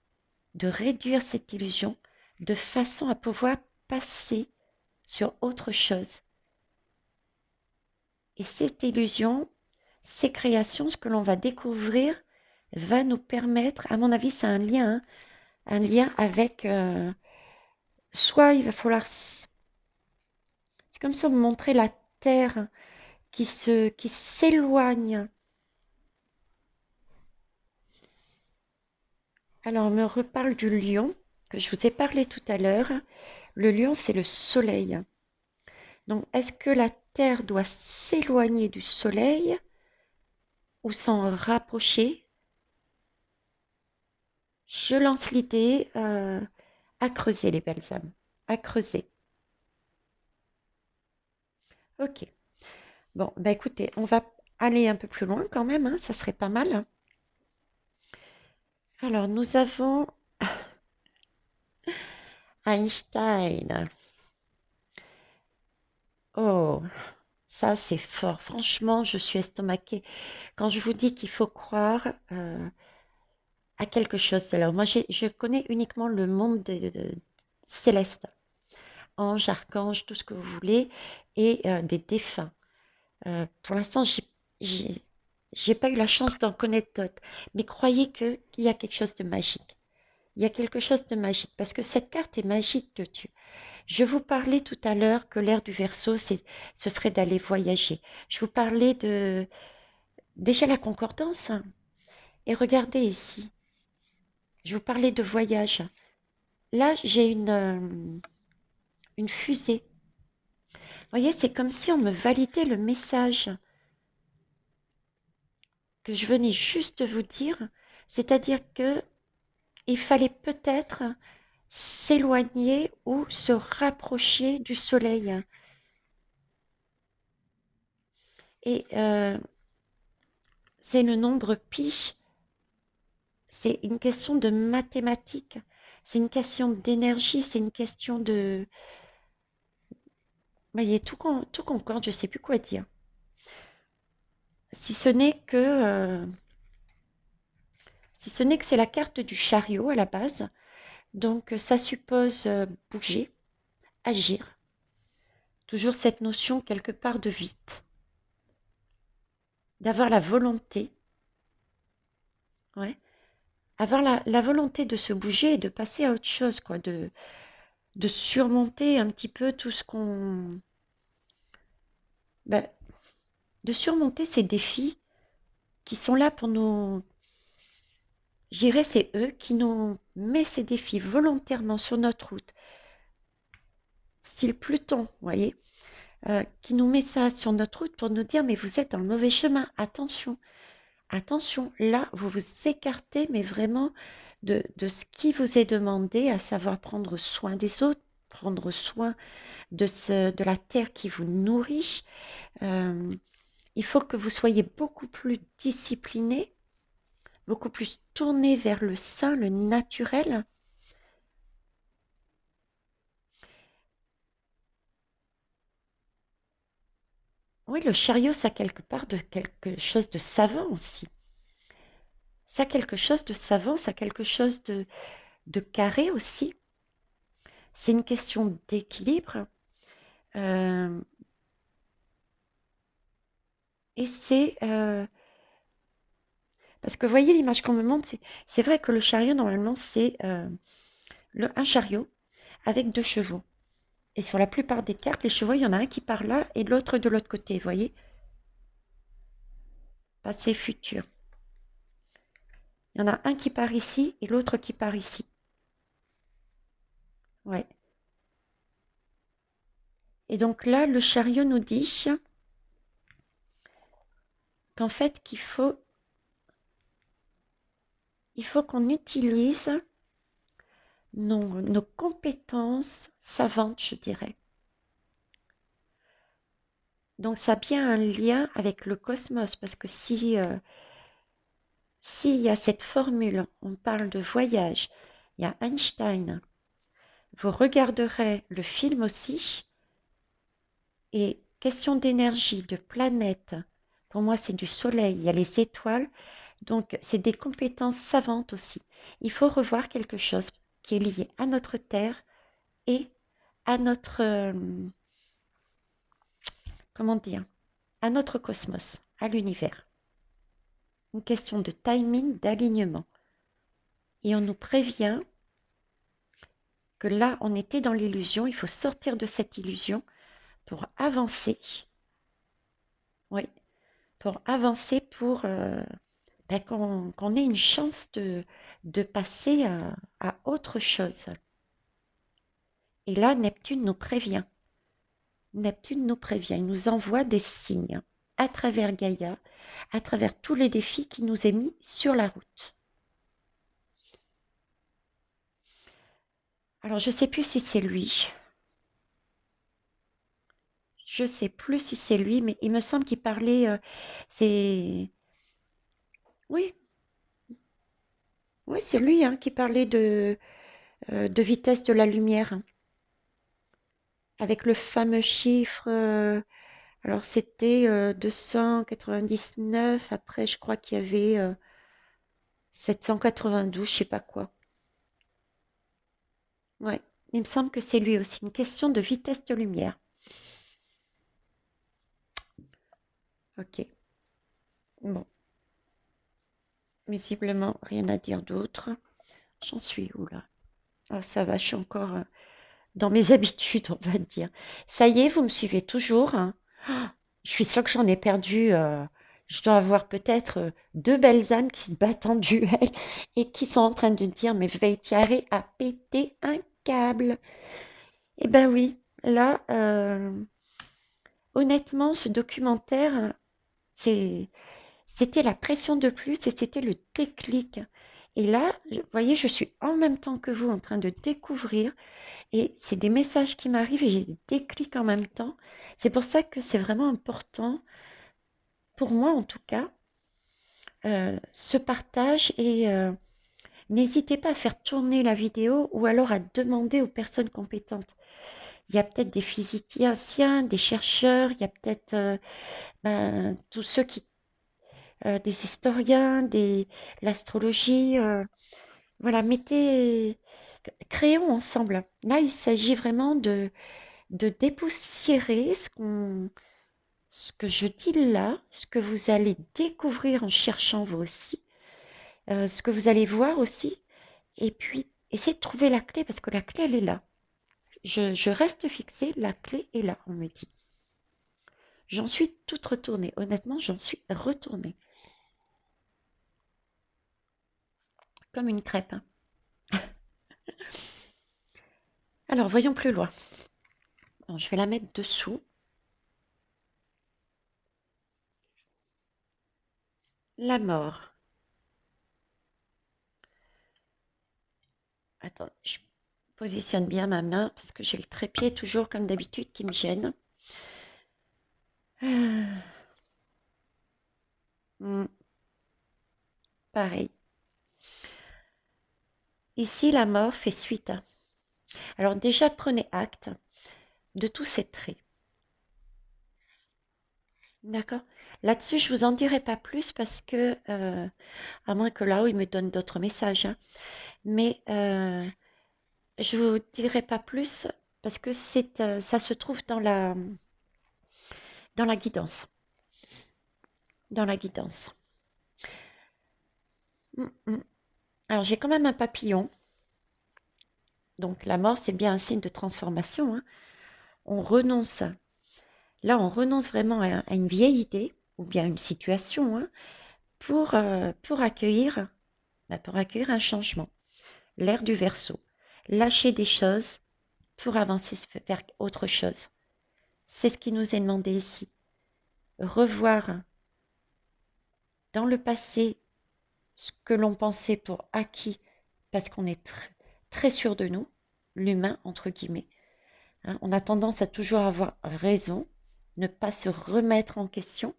de réduire cette illusion de façon à pouvoir passer sur autre chose. Et cette illusion, ces créations, ce que l'on va découvrir, va nous permettre, à mon avis, c'est hein, un lien avec, soit il va falloir, c'est comme si on me montrait la Terre qui s'éloigne. Alors, on me reparle du lion, que je vous ai parlé tout à l'heure. Le lion, c'est le soleil. Donc, est-ce que la Terre doit s'éloigner du soleil ou s'en rapprocher? Je lance l'idée à creuser les belles âmes, à creuser. Ok. Bon, bah écoutez, on va aller un peu plus loin quand même, hein, ça serait pas mal. Alors, nous avons Einstein. Oh, ça c'est fort. Franchement, je suis estomaquée. Quand je vous dis qu'il faut croire à quelque chose, alors moi je connais uniquement le monde céleste, anges, archanges, tout ce que vous voulez, et des défunts. Pour l'instant, j'ai, j'ai pas eu la chance d'en connaître d'autres. Mais croyez qu'il y a quelque chose de magique. Il y a quelque chose de magique parce que cette carte est magique de Dieu. Je vous parlais tout à l'heure que l'ère du Verseau, ce serait d'aller voyager. Je vous parlais de déjà la concordance, hein. Et regardez ici, je vous parlais de voyage. Là, j'ai une fusée. Vous voyez, c'est comme si on me validait le message que je venais juste de vous dire. C'est-à-dire que il fallait peut-être s'éloigner ou se rapprocher du soleil. Et c'est le nombre pi. C'est une question de mathématiques. C'est une question d'énergie. C'est une question de... Vous voyez, tout concorde, je ne sais plus quoi dire. Si ce n'est que... si ce n'est que c'est la carte du chariot à la base. Donc ça suppose bouger, agir. Toujours cette notion quelque part de vite. D'avoir la volonté. Ouais. Avoir la volonté de se bouger et de passer à autre chose, quoi, de surmonter un petit peu tout ce qu'on... ben, de surmonter ces défis qui sont là pour nous... J'irais, c'est eux qui nous mettent ces défis volontairement sur notre route. Style Pluton, vous voyez. qui nous met ça sur notre route pour nous dire, mais vous êtes dans le mauvais chemin, attention, attention, là, vous vous écartez, mais vraiment de ce qui vous est demandé, à savoir prendre soin des autres, prendre soin de la terre qui vous nourrit. Euh, il faut que vous soyez beaucoup plus discipliné, beaucoup plus tourné vers le sain, le naturel. Oui, le chariot, ça a quelque part de quelque chose de savant aussi. Ça a quelque chose de savant, ça a quelque chose de carré aussi. C'est une question d'équilibre. euh, et c'est... parce que vous voyez l'image qu'on me montre, c'est vrai que le chariot, normalement, c'est un chariot avec deux chevaux. Et sur la plupart des cartes, les chevaux, il y en a un qui part là et l'autre de l'autre côté, vous voyez? Passé, futur. Il y en a un qui part ici et l'autre qui part ici. Ouais. Et donc là, le chariot nous dit qu'en fait, il faut qu'on utilise nos compétences savantes, je dirais. Donc ça a bien un lien avec le cosmos, parce que s'il y a cette formule, on parle de voyage, il y a Einstein, vous regarderez le film aussi, et question d'énergie, de planète, pour moi c'est du soleil, il y a les étoiles, donc c'est des compétences savantes aussi. Il faut revoir quelque chose qui est lié à notre Terre et à notre, comment dire, à notre cosmos, à l'univers. Une question de timing, d'alignement. Et on nous prévient que là, on était dans l'illusion, il faut sortir de cette illusion pour avancer. Oui, pour avancer, pour ben, qu'on ait une chance de passer à autre chose. Et là, Neptune nous prévient. Neptune nous prévient, il nous envoie des signes à travers Gaïa, à travers tous les défis qui nous est mis sur la route. Alors, je ne sais plus si c'est lui. Je ne sais plus si c'est lui, mais il me semble qu'il parlait. C'est. Oui, oui, c'est lui hein, qui parlait de vitesse de la lumière, hein, avec le fameux chiffre. Alors, c'était 299. Après, je crois qu'il y avait 792, je sais pas quoi. Ouais, il me semble que c'est lui aussi. Une question de vitesse de lumière. Ok. Bon, visiblement, rien à dire d'autre. J'en suis où là? Ah, ça va, je suis encore dans mes habitudes, on va dire. Ça y est, vous me suivez toujours, hein. Ah, je suis sûre que j'en ai perdu. Je dois avoir peut-être deux belles âmes qui se battent en duel et qui sont en train de dire, mais Veitiare a pété un câble. Eh ben oui, là, honnêtement, ce documentaire, c'est, c'était la pression de plus et c'était le déclic. Et là, vous voyez, je suis en même temps que vous en train de découvrir. Et c'est des messages qui m'arrivent et j'ai des déclics en même temps. C'est pour ça que c'est vraiment important, pour moi en tout cas, ce partage et n'hésitez pas à faire tourner la vidéo ou alors à demander aux personnes compétentes. Il y a peut-être des physiciens, des chercheurs, il y a peut-être ben, tous ceux qui, des historiens, l'astrologie. Voilà, créons ensemble. Là, il s'agit vraiment de dépoussiérer ce que je dis là, ce que vous allez découvrir en cherchant vous aussi, ce que vous allez voir aussi, et puis essayez de trouver la clé parce que la clé, elle est là. Je reste fixée, la clé est là, on me dit. J'en suis toute retournée, honnêtement, j'en suis retournée, comme une crêpe, hein. Alors, voyons plus loin. Bon, je vais la mettre dessous. la mort. Attends, je positionne bien ma main parce que j'ai le trépied toujours comme d'habitude qui me gêne. Ah, pareil. Ici, la mort fait suite. Alors déjà, prenez acte de tous ces traits. D'accord? Là-dessus, je vous en dirai pas plus parce que, à moins que là-haut, il me donne d'autres messages, hein. Mais je vous dirai pas plus parce que ça se trouve dans la guidance. Dans la guidance. Mm, mm. Alors, j'ai quand même un papillon. Donc, la mort, c'est bien un signe de transformation, hein. On renonce. Là, on renonce vraiment à une vieille idée ou bien une situation, hein, pour accueillir, pour accueillir un changement. L'ère du Verseau. Lâcher des choses pour avancer vers autre chose. C'est ce qui nous est demandé ici. Revoir dans le passé ce que l'on pensait pour acquis parce qu'on est très sûr de nous, l'humain entre guillemets, hein. On a tendance à toujours avoir raison, ne pas se remettre en question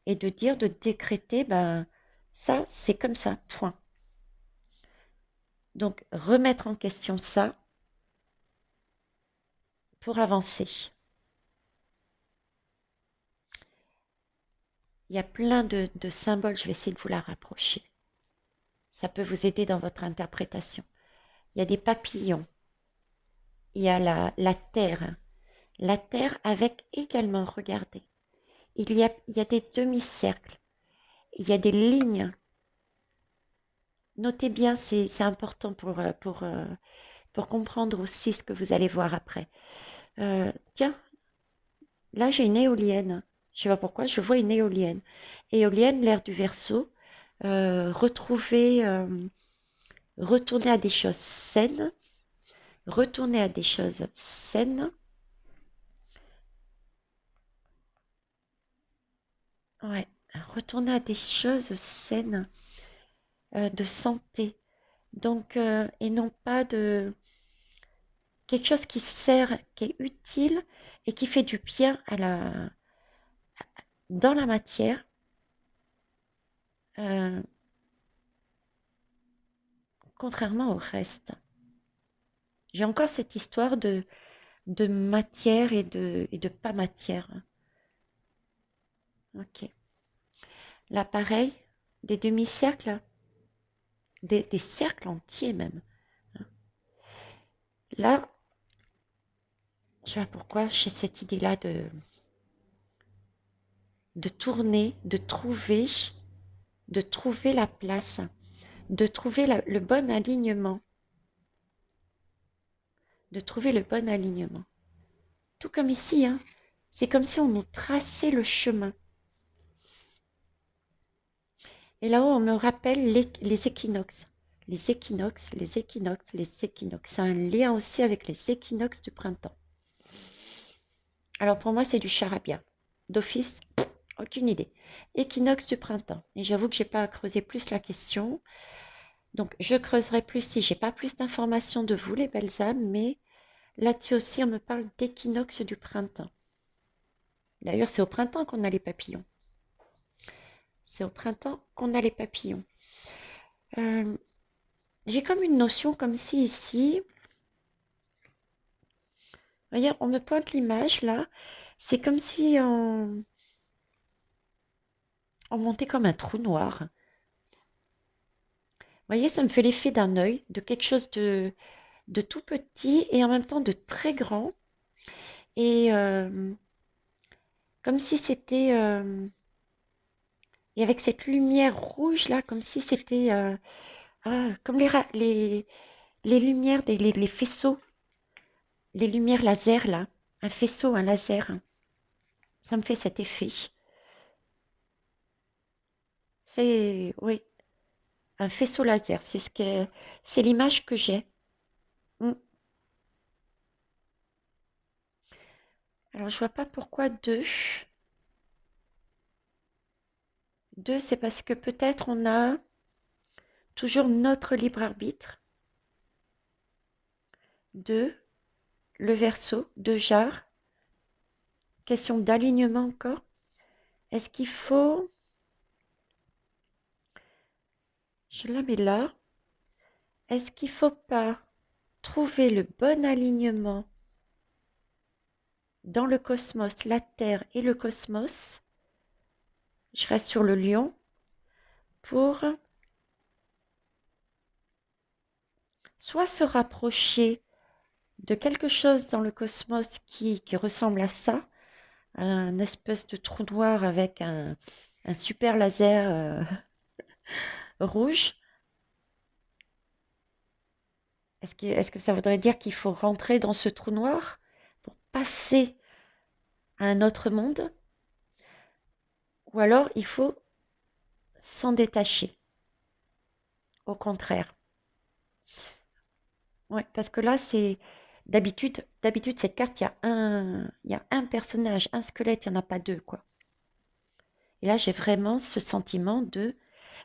et de dire, de décréter, ben ça c'est comme ça, point. Donc remettre en question ça pour avancer. Il y a plein de symboles, je vais essayer de vous la rapprocher. Ça peut vous aider dans votre interprétation. Il y a des papillons, il y a la terre avec également, regardez, il y a des demi-cercles, il y a des lignes. Notez bien, c'est important pour comprendre aussi ce que vous allez voir après. Tiens, là j'ai une éolienne. Je ne sais pas pourquoi, je vois une éolienne. Éolienne, l'ère du Verseau, retourner à des choses saines, retourner à des choses saines. Ouais, retourner à des choses saines, de santé. Donc, et non pas de quelque chose qui sert, qui est utile et qui fait du bien dans la matière, euh, contrairement au reste. J'ai encore cette histoire de matière et de pas matière. Ok. Là, pareil, des demi-cercles, des cercles entiers même. Là, je sais pas pourquoi j'ai cette idée-là de tourner, de trouver la place, de trouver le bon alignement, de trouver le bon alignement. Tout comme ici, hein. C'est comme si on nous traçait le chemin. Et là-haut, on me rappelle les équinoxes. Les équinoxes, les équinoxes, les équinoxes. C'est un lien aussi avec les équinoxes du printemps. Alors pour moi, c'est du charabia. D'office, aucune idée. Équinoxe du printemps. Et j'avoue que j'ai pas creusé plus la question. Donc je creuserai plus si j'ai pas plus d'informations de vous, les belles âmes. Mais là-dessus aussi, on me parle d'équinoxe du printemps. D'ailleurs, c'est au printemps qu'on a les papillons. C'est au printemps qu'on a les papillons. Euh, j'ai comme une notion comme si ici, voyez, on me pointe l'image là, c'est comme si on montait comme un trou noir. Vous voyez, ça me fait l'effet d'un œil, de quelque chose de tout petit et en même temps de très grand. Et comme si c'était, et avec cette lumière rouge là, comme si c'était, comme les lumières, les faisceaux, les lumières laser là, un faisceau, un laser. Ça me fait cet effet. C'est, oui, un faisceau laser, c'est l'image que j'ai. Mm. Alors, je vois pas pourquoi deux. Deux, c'est parce que peut-être on a toujours notre libre arbitre. Deux, le verso, deux jarres. Question d'alignement encore. Est-ce qu'il faut... Je la mets là. Est-ce qu'il ne faut pas trouver le bon alignement dans le cosmos, la Terre et le cosmos? Je reste sur le lion pour soit se rapprocher de quelque chose dans le cosmos qui ressemble à ça, un espèce de trou noir avec un super laser rouge. Est-ce que ça voudrait dire qu'il faut rentrer dans ce trou noir pour passer à un autre monde? Ou alors il faut s'en détacher? Au contraire. Ouais, parce que là, c'est d'habitude, cette carte, il y a un personnage, un squelette, il n'y en a pas deux, quoi. Et là, j'ai vraiment ce sentiment de,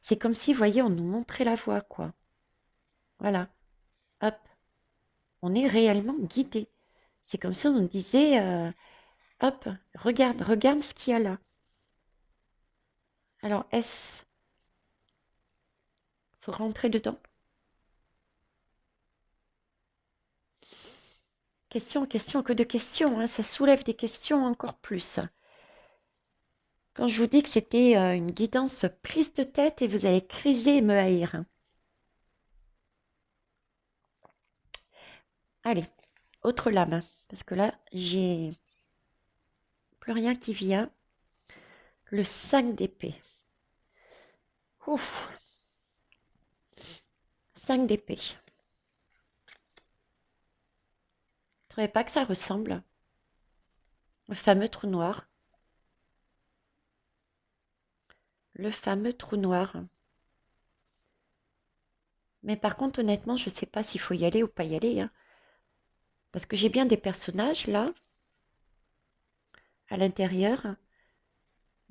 c'est comme si, vous voyez, on nous montrait la voie, quoi. Voilà, hop, on est réellement guidé. C'est comme si on nous disait, hop, regarde, regarde ce qu'il y a là. Alors, faut rentrer dedans? Question, question, que de questions, hein, ça soulève des questions encore plus. Quand je vous dis que c'était une guidance prise de tête et vous allez criser et me haïr, hein. Allez, autre lame, parce que là, j'ai plus rien qui vient. Le 5 d'épée. Ouf, 5 d'épée. Vous trouvez pas que ça ressemble au fameux trou noir? Le fameux trou noir. Mais par contre, honnêtement, je ne sais pas s'il faut y aller ou pas y aller, hein. Parce que j'ai bien des personnages là, à l'intérieur.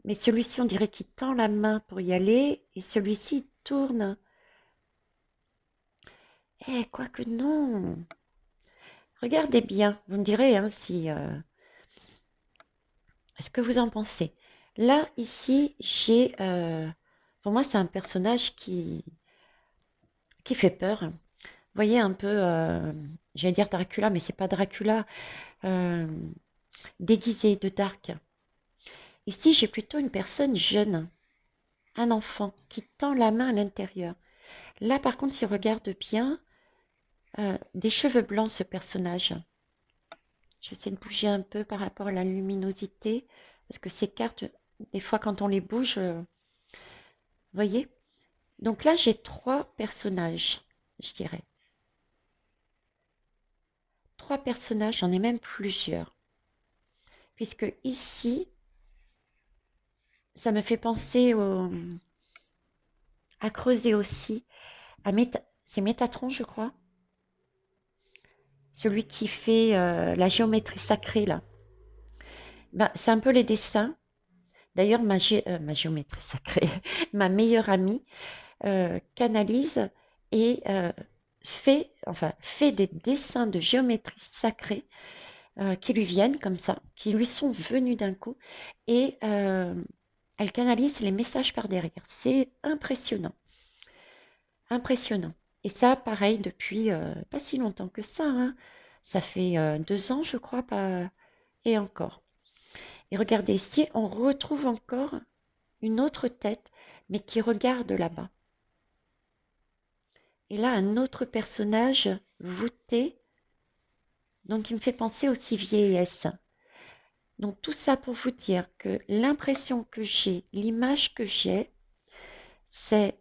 Mais celui-ci, on dirait qu'il tend la main pour y aller. Et celui-ci, il tourne. Eh, quoique non. Regardez bien. Vous me direz hein, si... ce que vous en pensez. Là, ici, j'ai... pour moi, c'est un personnage qui fait peur. Vous voyez un peu... j'allais dire Dracula, mais c'est pas Dracula. euh, Déguisé de dark. Ici, j'ai plutôt une personne jeune. Un enfant qui tend la main à l'intérieur. Là, par contre, s'il regarde bien, des cheveux blancs, ce personnage. Je vais essayer de bouger un peu par rapport à la luminosité, parce que ces cartes, des fois, quand on les bouge, vous voyez? Donc là, j'ai trois personnages, je dirais. Trois personnages, j'en ai même plusieurs. Puisque ici, ça me fait penser à creuser aussi. C'est Métatron, je crois. Celui qui fait la géométrie sacrée, là. Ben, c'est un peu les dessins. D'ailleurs, ma géométrie sacrée, ma meilleure amie, canalise et fait des dessins de géométrie sacrée qui lui viennent comme ça, qui lui sont venus d'un coup, et elle canalise les messages par derrière. C'est impressionnant, impressionnant. Et ça, pareil, depuis pas si longtemps que ça, hein. Ça fait 2 ans, je crois, pas, et encore. Et regardez ici, on retrouve encore une autre tête, mais qui regarde là-bas. Et là, un autre personnage voûté, donc il me fait penser aussi vieillesse. Donc tout ça pour vous dire que l'impression que j'ai, l'image que j'ai, c'est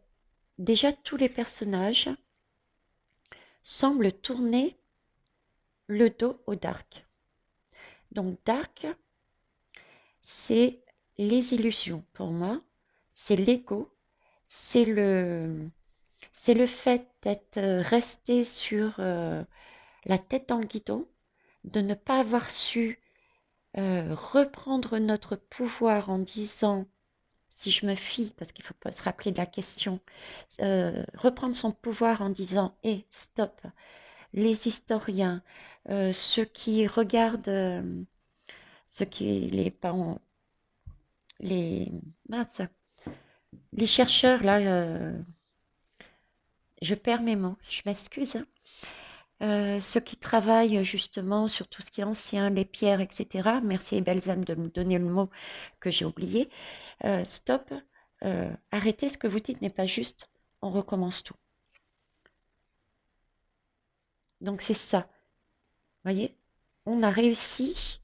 déjà tous les personnages semblent tourner le dos au dark. Donc dark, c'est les illusions pour moi, c'est l'ego, c'est le fait d'être resté sur la tête dans le guidon, de ne pas avoir su reprendre notre pouvoir en disant si je me fie, parce qu'il faut pas se rappeler de la question, reprendre son pouvoir en disant, hé, stop, les historiens, ceux qui regardent, ceux qui, les, mince, les chercheurs, là, je perds mes mots, je m'excuse, hein. Ceux qui travaillent justement sur tout ce qui est ancien, les pierres, etc. Merci Belzame de me donner le mot que j'ai oublié. Stop, arrêtez, ce que vous dites n'est pas juste, on recommence tout. Donc c'est ça, vous voyez, on a réussi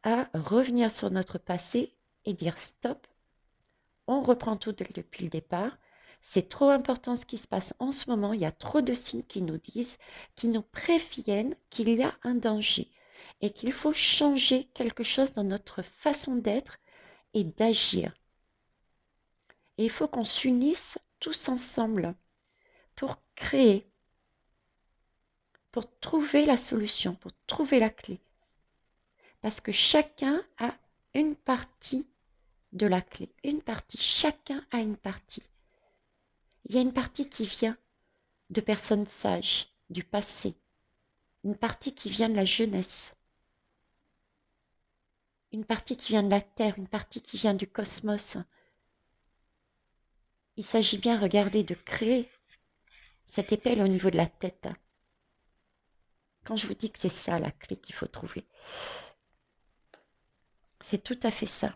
à revenir sur notre passé et dire stop, on reprend tout depuis le départ. C'est trop important ce qui se passe en ce moment. Il y a trop de signes qui nous disent, qui nous préviennent qu'il y a un danger et qu'il faut changer quelque chose dans notre façon d'être et d'agir. Et il faut qu'on s'unisse tous ensemble pour créer, pour trouver la solution, pour trouver la clé. Parce que chacun a une partie de la clé, une partie, chacun a une partie. Il y a une partie qui vient de personnes sages, du passé, une partie qui vient de la jeunesse, une partie qui vient de la Terre, une partie qui vient du cosmos. Il s'agit bien, regardez, de créer cette épée au niveau de la tête. Quand je vous dis que c'est ça la clé qu'il faut trouver, c'est tout à fait ça.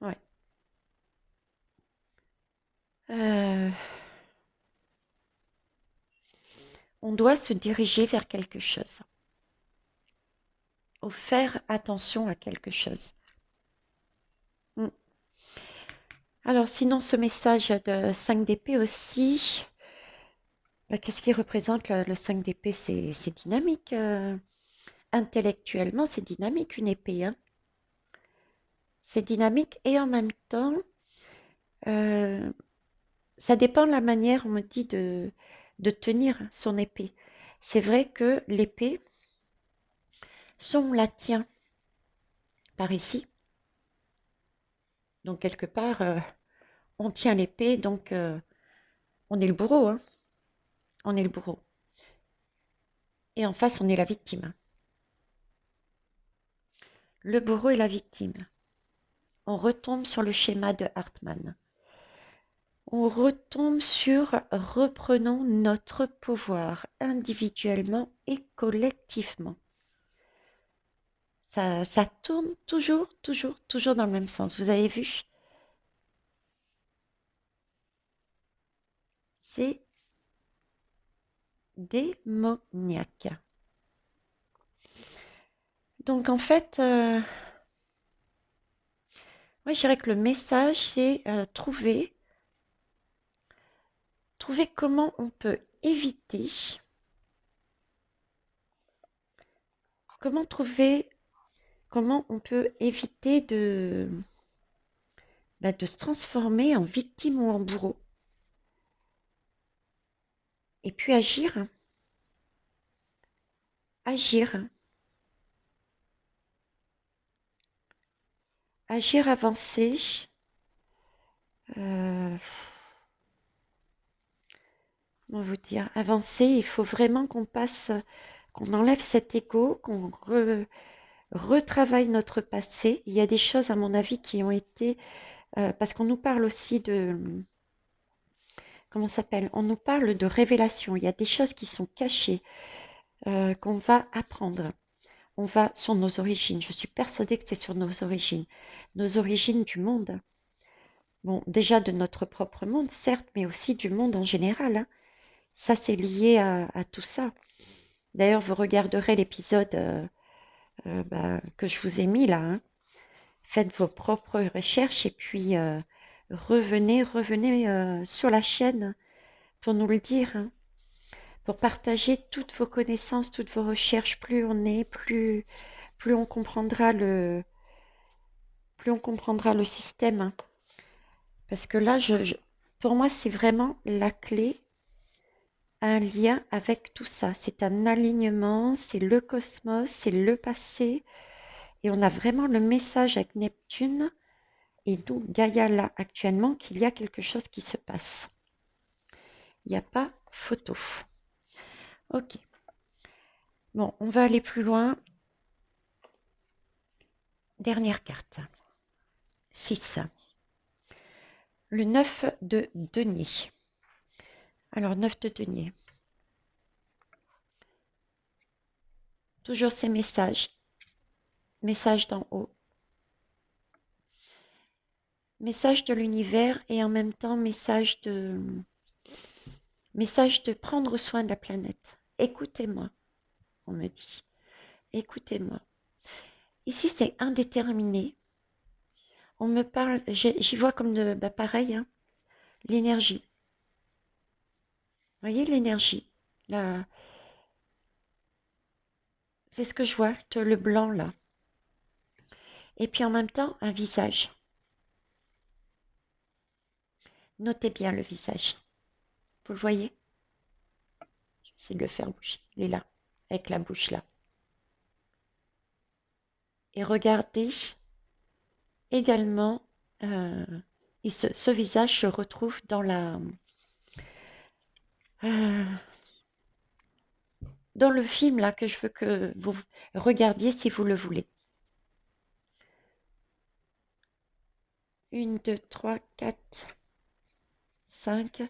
Ouais. Euh, on doit se diriger vers quelque chose, ou faire attention à quelque chose. Mm. Alors sinon, ce message de 5 d'épée aussi, qu'est-ce qui représente le 5 d'épée? C'est dynamique. Intellectuellement, c'est dynamique une épée, hein. C'est dynamique et en même temps, euh, ça dépend de la manière, on me dit, de tenir son épée. C'est vrai que l'épée, si on la tient par ici, donc quelque part, on tient l'épée, donc on est le bourreau, hein. On est le bourreau. Et en face, on est la victime. Le bourreau est la victime. On retombe sur le schéma de Hartmann. On retombe sur reprenons notre pouvoir individuellement et collectivement. Ça tourne toujours, toujours, toujours dans le même sens. Vous avez vu? C'est démoniaque. Donc en fait, moi je dirais que le message, c'est trouver comment on peut éviter, comment on peut éviter de se transformer en victime ou en bourreau. Et puis agir, agir, agir, avancer. Comment vous dire? Avancer, il faut vraiment qu'on passe, qu'on enlève cet ego, qu'on retravaille notre passé. Il y a des choses, à mon avis, qui ont été, parce qu'on nous parle aussi de, comment ça s'appelle? On nous parle de révélation. Il y a des choses qui sont cachées, qu'on va apprendre. On va sur nos origines. Je suis persuadée que c'est sur nos origines du monde. Bon, déjà de notre propre monde, certes, mais aussi du monde en général, hein. Ça, c'est lié à tout ça. D'ailleurs, vous regarderez l'épisode que je vous ai mis là, hein. Faites vos propres recherches et puis revenez sur la chaîne pour nous le dire, hein, pour partager toutes vos connaissances, toutes vos recherches. Plus on est, plus on comprendra le système, hein. Parce que là, pour moi, c'est vraiment la clé, un lien avec tout ça. C'est un alignement, c'est le cosmos, c'est le passé. Et on a vraiment le message avec Neptune et nous, Gaïa, là, actuellement, qu'il y a quelque chose qui se passe. Il n'y a pas photo. Ok. Bon, on va aller plus loin. Dernière carte. 6. Le 9 de denier. Alors, 9 de denier. Toujours ces messages. Message d'en haut. Message de l'univers et en même temps message de prendre soin de la planète. Écoutez-moi, on me dit. Écoutez-moi. Ici, c'est indéterminé. On me parle, j'y vois comme pareil, hein, l'énergie. Vous voyez l'énergie là, c'est ce que je vois, le blanc là. Et puis en même temps, un visage. Notez bien le visage. Vous le voyez? J'essaie de le faire bouger. Il est là, avec la bouche là. Et regardez également, et ce visage se retrouve euh, dans le film là que je veux que vous regardiez si vous le voulez. 1, 2, 3, 4, 5.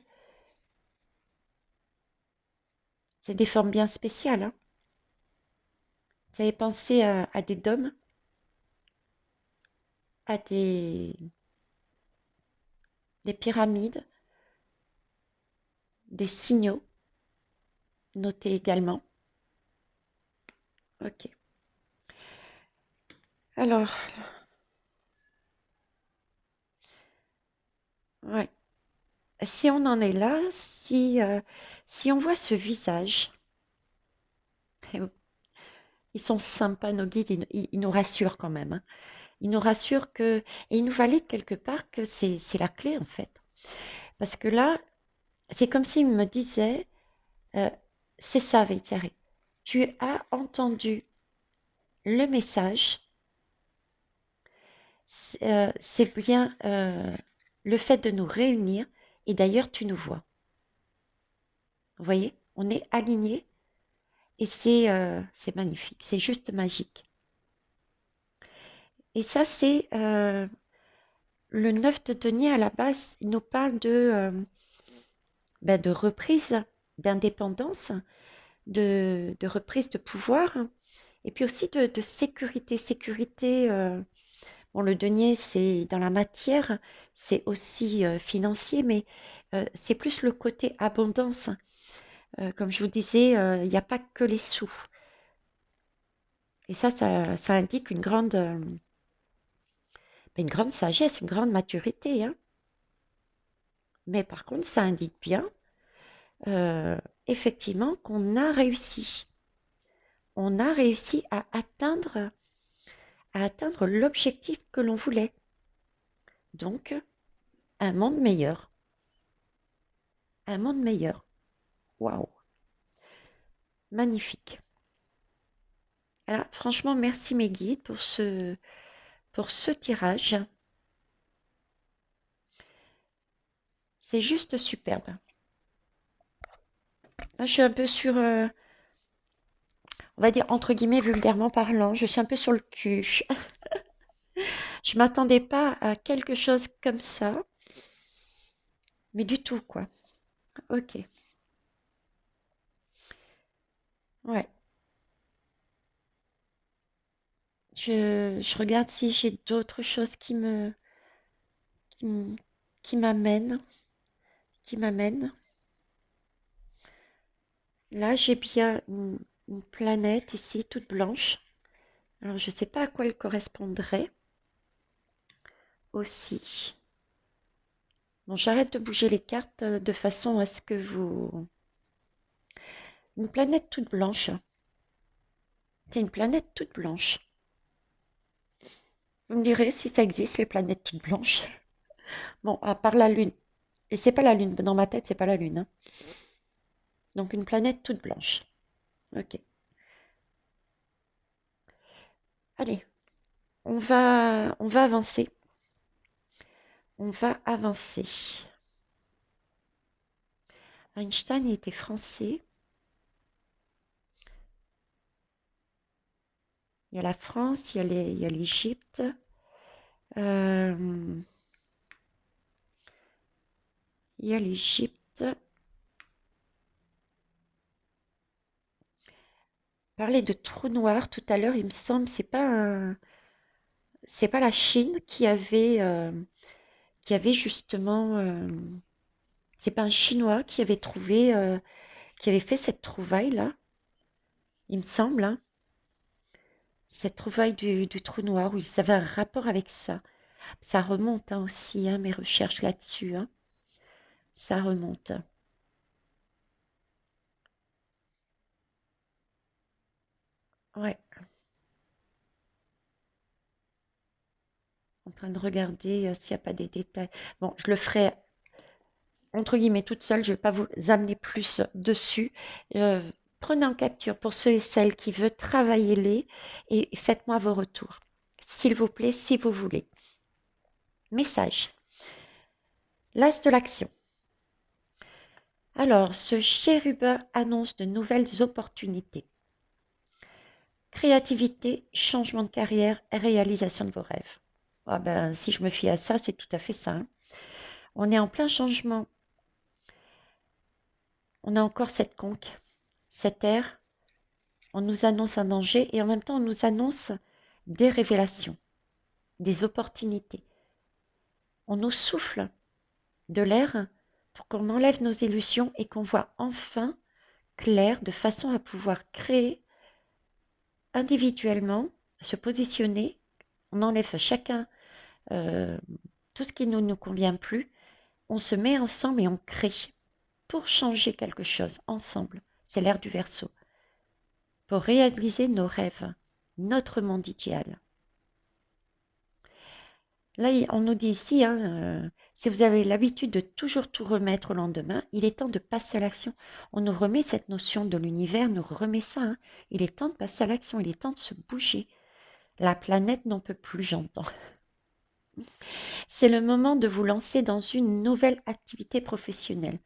C'est des formes bien spéciales, hein. Vous avez pensé à des dômes, à des pyramides, des signaux, notés également. Ok. Alors, ouais. Si on en est là, si on voit ce visage, ils sont sympas, nos guides, ils nous rassurent quand même, hein. Ils nous rassurent que, et ils nous valident quelque part que c'est la clé en fait. Parce que là, c'est comme s'ils me disaient, euh, c'est ça, Veitiare. Tu as entendu le message, c'est bien le fait de nous réunir, et d'ailleurs tu nous vois. Vous voyez, on est alignés, et c'est magnifique, c'est juste magique. Et ça, c'est le 9 de denier à la base, il nous parle de reprise d'indépendance, de reprise de pouvoir, et puis aussi de sécurité. Sécurité, bon, le denier, c'est dans la matière, c'est aussi financier, mais c'est plus le côté abondance. Comme je vous disais, il n'y a pas que les sous. Et ça indique une grande sagesse, une grande maturité, hein. Mais par contre, ça indique bien, euh, effectivement, qu'on a réussi. On a réussi à atteindre l'objectif que l'on voulait. Donc, un monde meilleur. Un monde meilleur. Waouh! Magnifique. Alors, franchement, merci mes guides pour ce tirage. C'est juste superbe. Là, je suis un peu sur, on va dire, entre guillemets, vulgairement parlant, je suis un peu sur le cul. Je m'attendais pas à quelque chose comme ça, mais du tout, quoi. Ok. Ouais. Je regarde si j'ai d'autres choses qui m- qui m'amènent, qui m'amènent. Là, j'ai bien une planète ici, toute blanche. Alors, je ne sais pas à quoi elle correspondrait aussi. Bon, j'arrête de bouger les cartes de façon à ce que vous... Une planète toute blanche. C'est une planète toute blanche. Vous me direz si ça existe, les planètes toutes blanches. Bon, à part la Lune. Et c'est pas la Lune. Dans ma tête, c'est pas la Lune, hein. Donc, une planète toute blanche. Ok. Allez. on va avancer. On va avancer. Einstein, il était français. Il y a la France, il y a l'Égypte. Il y a l'Égypte. Parler de trou noir tout à l'heure, il me semble, c'est pas la Chine qui avait justement, c'est pas un Chinois qui avait trouvé, qui avait fait cette trouvaille-là, il me semble, hein, cette trouvaille du trou noir, où ça avait un rapport avec ça. Ça remonte hein, aussi, hein, mes recherches là-dessus, hein, ça remonte. Ouais, en train de regarder s'il n'y a pas des détails. Bon, je le ferai entre guillemets toute seule, je ne vais pas vous amener plus dessus. Euh, Prenez en capture pour ceux et celles qui veulent travailler les et faites-moi vos retours. S'il vous plaît, si vous voulez. Message. L'as de l'action. Alors, ce chérubin annonce de nouvelles opportunités. Créativité, changement de carrière, réalisation de vos rêves. Ah ben, si je me fie à ça, c'est tout à fait ça, hein. On est en plein changement. On a encore cette conque, cette ère. On nous annonce un danger et en même temps, on nous annonce des révélations, des opportunités. On nous souffle de l'air pour qu'on enlève nos illusions et qu'on voit enfin clair de façon à pouvoir créer individuellement, se positionner. On enlève chacun euh, tout ce qui ne nous convient plus. On se met ensemble et on crée pour changer quelque chose ensemble. C'est l'ère du Verseau. Pour réaliser nos rêves, notre monde idéal. Là, on nous dit ici, hein, si vous avez l'habitude de toujours tout remettre au lendemain, il est temps de passer à l'action. On nous remet cette notion de l'univers, nous remet ça, hein. Il est temps de passer à l'action, il est temps de se bouger. La planète n'en peut plus, j'entends. C'est le moment de vous lancer dans une nouvelle activité professionnelle.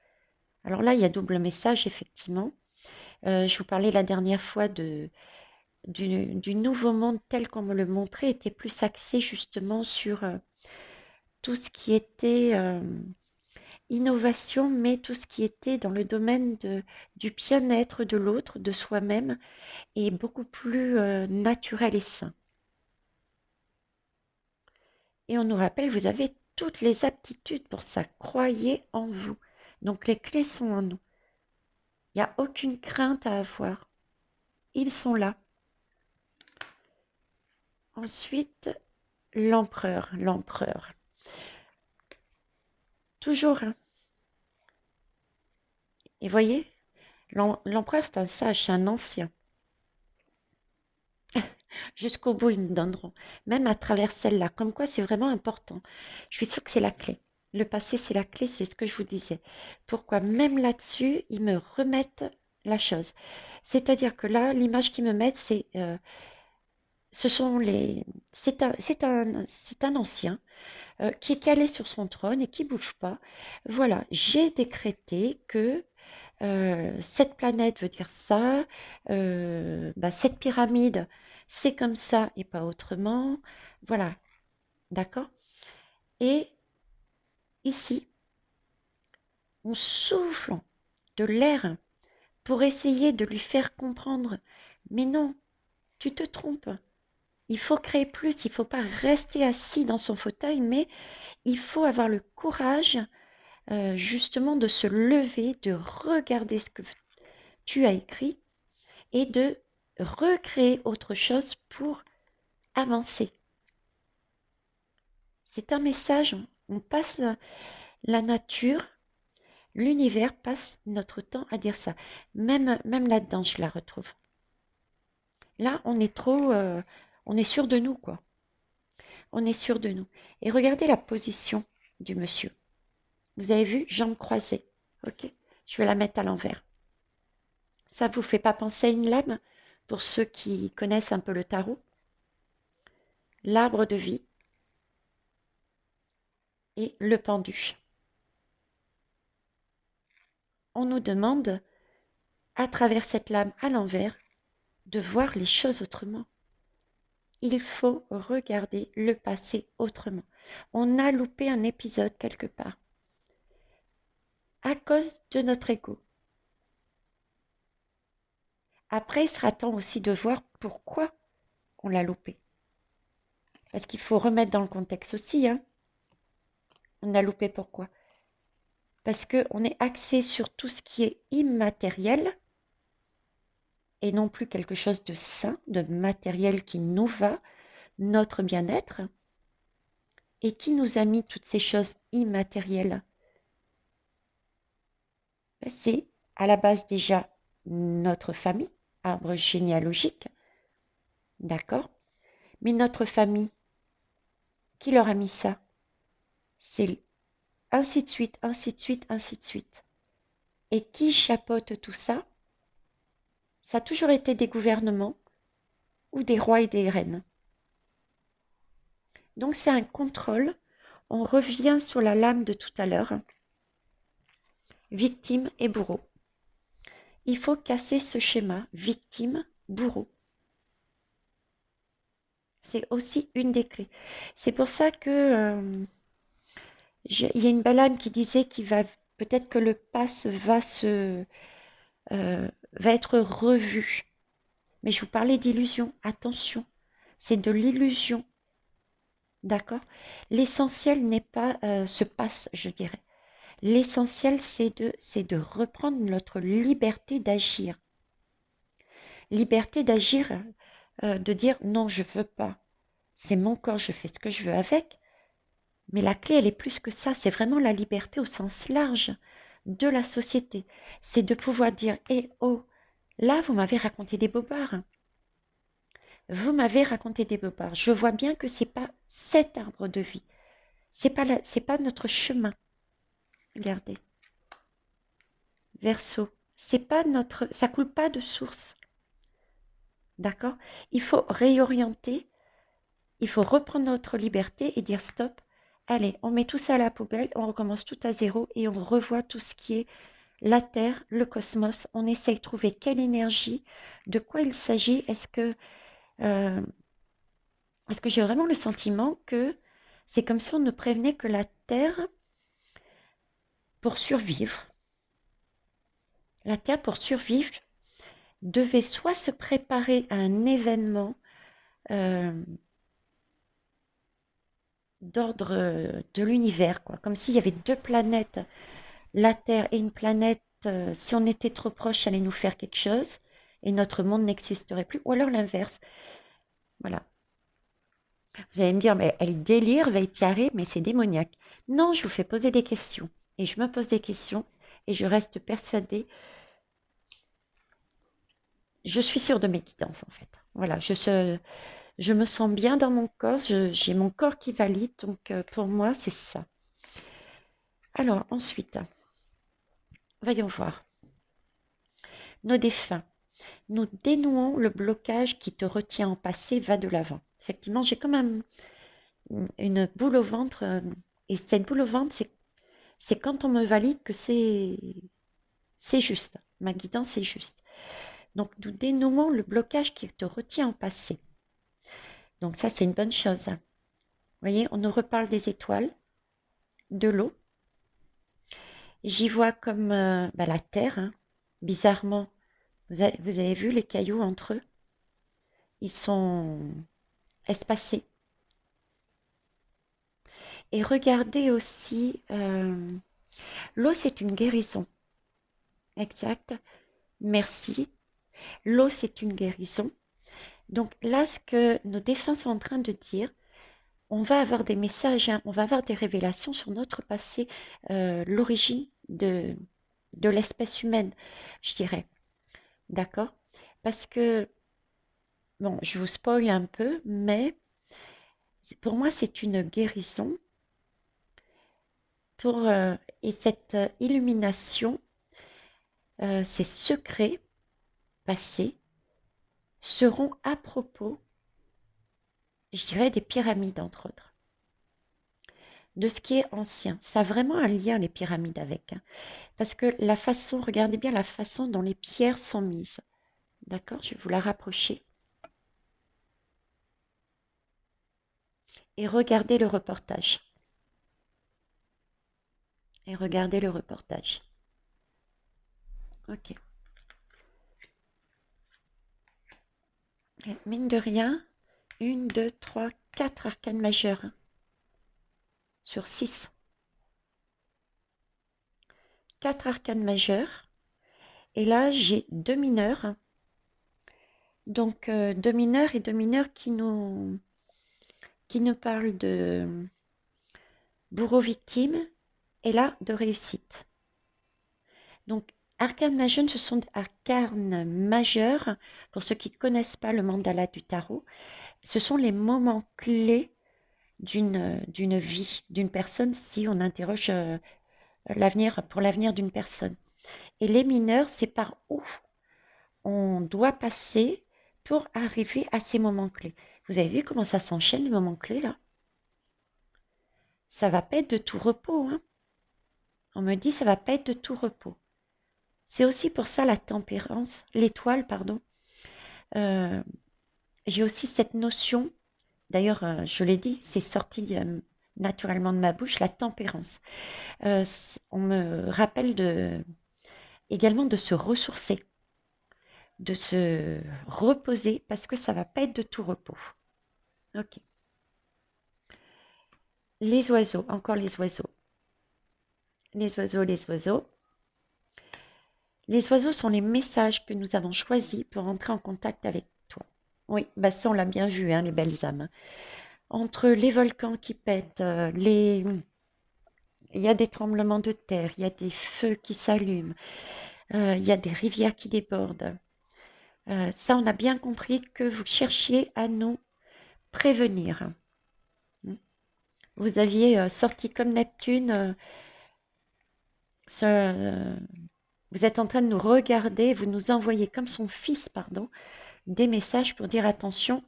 Alors là, il y a double message, effectivement. Je vous parlais la dernière fois du nouveau monde tel qu'on me le montrait, était plus axé justement sur tout ce qui était innovation, mais tout ce qui était dans le domaine du bien-être de l'autre, de soi-même, est beaucoup plus naturel et sain. Et on nous rappelle, vous avez toutes les aptitudes pour ça, croyez en vous. Donc les clés sont en nous. Il n'y a aucune crainte à avoir. Ils sont là. Ensuite, l'empereur, l'empereur. Toujours, hein. Et voyez, l'empereur, c'est un sage, c'est un ancien. Jusqu'au bout, ils nous donneront, même à travers celle-là. Comme quoi, c'est vraiment important. Je suis sûre que c'est la clé. Le passé, c'est la clé, c'est ce que je vous disais. Pourquoi même là-dessus, ils me remettent la chose. C'est-à-dire que là, l'image qu'ils me mettent, ce sont les, c'est un ancien qui est calé sur son trône et qui bouge pas. Voilà, j'ai décrété que cette planète veut dire ça, bah, cette pyramide, c'est comme ça et pas autrement. Voilà, d'accord? Et ici, on souffle de l'air pour essayer de lui faire comprendre. Mais non, tu te trompes. Il faut créer plus, il ne faut pas rester assis dans son fauteuil, mais il faut avoir le courage justement de se lever, de regarder ce que tu as écrit et de recréer autre chose pour avancer. C'est un message, on passe la nature, l'univers passe notre temps à dire ça. Même là-dedans, je la retrouve. Là, on est trop, on est sûr de nous, quoi. On est sûr de nous. Et regardez la position du monsieur. Vous avez vu, jambes croisées. Ok, je vais la mettre à l'envers. Ça vous fait pas penser à une lame pour ceux qui connaissent un peu le tarot? l'arbre de vie et le pendu. On nous demande, à travers cette lame à l'envers, de voir les choses autrement. Il faut regarder le passé autrement. On a loupé un épisode quelque part à cause de notre ego. Après, il sera temps aussi de voir pourquoi on l'a loupé. Parce qu'il faut remettre dans le contexte aussi, hein. On a loupé pourquoi? Parce qu'on est axé sur tout ce qui est immatériel et non plus quelque chose de sain, de matériel qui nous va, notre bien-être, et qui nous a mis toutes ces choses immatérielles. C'est à la base déjà notre famille, arbre généalogique, d'accord? Mais notre famille, qui leur a mis ça? C'est ainsi de suite, ainsi de suite, ainsi de suite. Et qui chapeaute tout ça? Ça a toujours été des gouvernements ou des rois et des reines. Donc c'est un contrôle. On revient sur la lame de tout à l'heure. Victime et bourreau. Il faut casser ce schéma victime-bourreau. C'est aussi une des clés. C'est pour ça que il y a une belle âme qui disait qu'il va peut-être que le pass va être revu. Mais je vous parlais d'illusion. Attention, c'est de l'illusion. D'accord? L'essentiel n'est pas ce passe, je dirais. L'essentiel, c'est de reprendre notre liberté d'agir. Liberté d'agir, de dire non, je veux pas. C'est mon corps, je fais ce que je veux avec. Mais la clé, elle est plus que ça. C'est vraiment la liberté au sens large de la société. C'est de pouvoir dire, eh oh, là, vous m'avez raconté des bobards. Vous m'avez raconté des bobards. Je vois bien que c'est pas cet arbre de vie. C'est pas notre chemin. Regardez. Verseau. C'est pas notre, ça coule pas de source. D'accord? Il faut réorienter. Il faut reprendre notre liberté et dire stop. Allez, on met tout ça à la poubelle, on recommence tout à zéro et on revoit tout ce qui est la Terre, le cosmos. On essaye de trouver quelle énergie, de quoi il s'agit. Euh, est-ce que j'ai vraiment le sentiment que c'est comme si on nous prévenait que la Terre, pour survivre, la Terre, pour survivre, devait soit se préparer à un événement euh, d'ordre de l'univers, quoi, comme s'il y avait deux planètes, la Terre et une planète, si on était trop proche, ça allait nous faire quelque chose et notre monde n'existerait plus, ou alors l'inverse. Voilà. Vous allez me dire, mais elle délire, Veitiaré, mais c'est démoniaque. Non, je vous fais poser des questions. Et je me pose des questions et je reste persuadée. Je suis sûre de mes guidances, en fait. Voilà, je me sens bien dans mon corps, j'ai mon corps qui valide, donc pour moi, c'est ça. Alors, ensuite, voyons voir. Nos défunts. Nous dénouons le blocage qui te retient en passé, va de l'avant. Effectivement, j'ai quand même une boule au ventre, et cette boule au ventre, c'est quand on me valide que c'est juste. Ma guidance est juste. Donc, nous dénouons le blocage qui te retient en passé. Donc, ça, c'est une bonne chose. Vous voyez, on nous reparle des étoiles, de l'eau. J'y vois comme la terre. Hein. Bizarrement, vous avez vu les cailloux entre eux? Ils sont espacés. Et regardez aussi, l'eau, c'est une guérison. Exact. Merci. L'eau, c'est une guérison. Donc là, ce que nos défunts sont en train de dire, on va avoir des messages, hein, on va avoir des révélations sur notre passé, l'origine de l'espèce humaine, je dirais. D'accord? Parce que, bon, je vous spoil un peu, mais pour moi, c'est une guérison pour, et cette illumination, ces secrets passés seront à propos je dirais des pyramides entre autres, de ce qui est ancien. Ça a vraiment un lien les pyramides avec, hein, parce que la façon, regardez bien la façon dont les pierres sont mises. D'accord? Je vais vous la rapprocher et regardez le reportage. Et regardez le reportage. Ok. Et mine de rien, une, deux, trois, quatre arcanes majeures, hein, sur 6. 4 arcanes majeures. Et là, j'ai deux mineurs, hein. Donc, deux mineurs et deux mineurs qui nous parlent de bourreau-victime et là, de réussite. Donc, arcanes majeures, ce sont des arcanes majeures. Pour ceux qui ne connaissent pas le mandala du tarot, ce sont les moments clés d'une vie, d'une personne, si on interroge l'avenir d'une personne. Et les mineurs, c'est par où on doit passer pour arriver à ces moments clés. Vous avez vu comment ça s'enchaîne, les moments clés, là? Ça va pas être de tout repos, hein. On me dit, ça va pas être de tout repos. C'est aussi pour ça la tempérance, l'étoile, pardon. Euh, j'ai aussi cette notion, d'ailleurs, je l'ai dit, c'est sorti naturellement de ma bouche, la tempérance. On me rappelle également de se ressourcer, de se reposer, parce que ça va pas être de tout repos. Ok. Les oiseaux, encore les oiseaux. Les oiseaux, les oiseaux. Les oiseaux sont les messages que nous avons choisis pour entrer en contact avec toi. Oui, bah ça on l'a bien vu, hein, les belles âmes, hein. Entre les volcans qui pètent, il y a des tremblements de terre, il y a des feux qui s'allument, il y a des rivières qui débordent. Ça, on a bien compris que vous cherchiez à nous prévenir. Vous aviez sorti comme Neptune, vous êtes en train de nous regarder, vous nous envoyez comme son fils, pardon, des messages pour dire attention,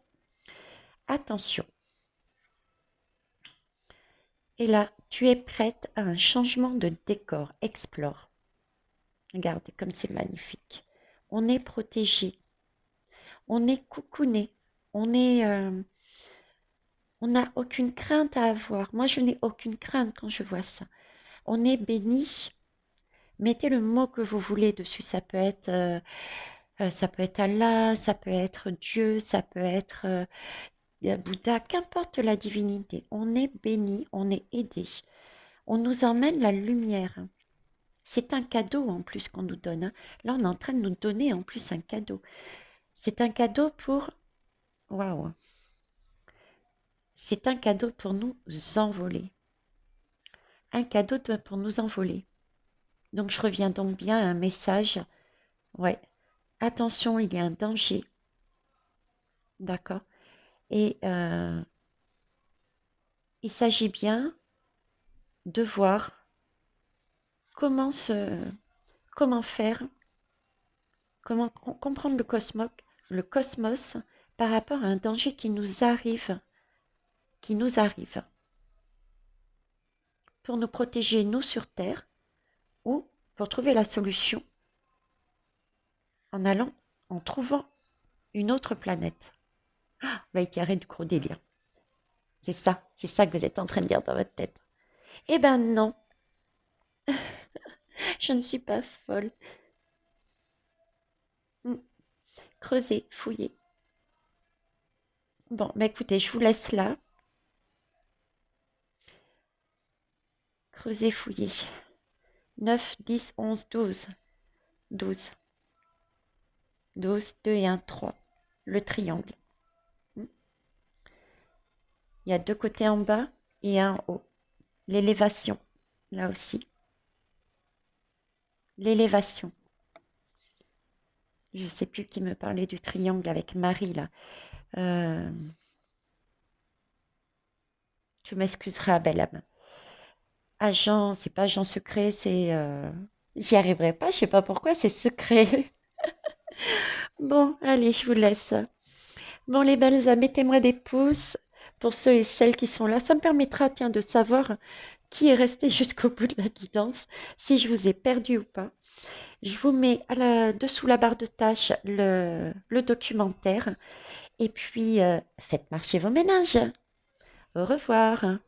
attention. Et là, tu es prête à un changement de décor. Explore. Regardez comme c'est magnifique. On est protégé. On est coucouné. On n'a aucune crainte à avoir. Moi, je n'ai aucune crainte quand je vois ça. On est béni. Mettez le mot que vous voulez dessus. Ça peut être Allah, ça peut être Dieu, ça peut être Bouddha, qu'importe la divinité. On est béni, on est aidé. On nous emmène la lumière. C'est un cadeau en plus qu'on nous donne, hein. Là, on est en train de nous donner en plus un cadeau. C'est un cadeau pour... Waouh! C'est un cadeau pour nous envoler. Un cadeau pour nous envoler. Donc, je reviens donc bien à un message. Ouais. Attention, il y a un danger. D'accord? Et il s'agit bien de voir comment comment faire, comment comprendre le cosmos par rapport à un danger qui nous arrive, pour nous protéger, nous, sur Terre, ou pour trouver la solution en trouvant une autre planète. Ah, va y du gros délire. C'est ça que vous êtes en train de dire dans votre tête. Eh ben non, je ne suis pas folle. Hmm. Creusez, fouillez. Bon, bah écoutez, je vous laisse là. Creusez, fouillez. 9, 10, 11, 12. 12. 12, 2 et 1, 3. Le triangle. Hmm. Il y a deux côtés en bas et un en haut. L'élévation, là aussi. L'élévation. Je ne sais plus qui me parlait du triangle avec Marie, là. Euh, tu m'excuseras, belle âme. Agent, c'est pas agent secret, c'est... J'y arriverai pas, je sais pas pourquoi, c'est secret. Bon, allez, je vous laisse. Bon, les belles âmes, mettez-moi des pouces. pour ceux et celles qui sont là. Ça me permettra, tiens, de savoir qui est resté jusqu'au bout de la guidance, si je vous ai perdu ou pas. Je vous mets dessous la barre de tâches le documentaire et puis faites marcher vos ménages. Au revoir.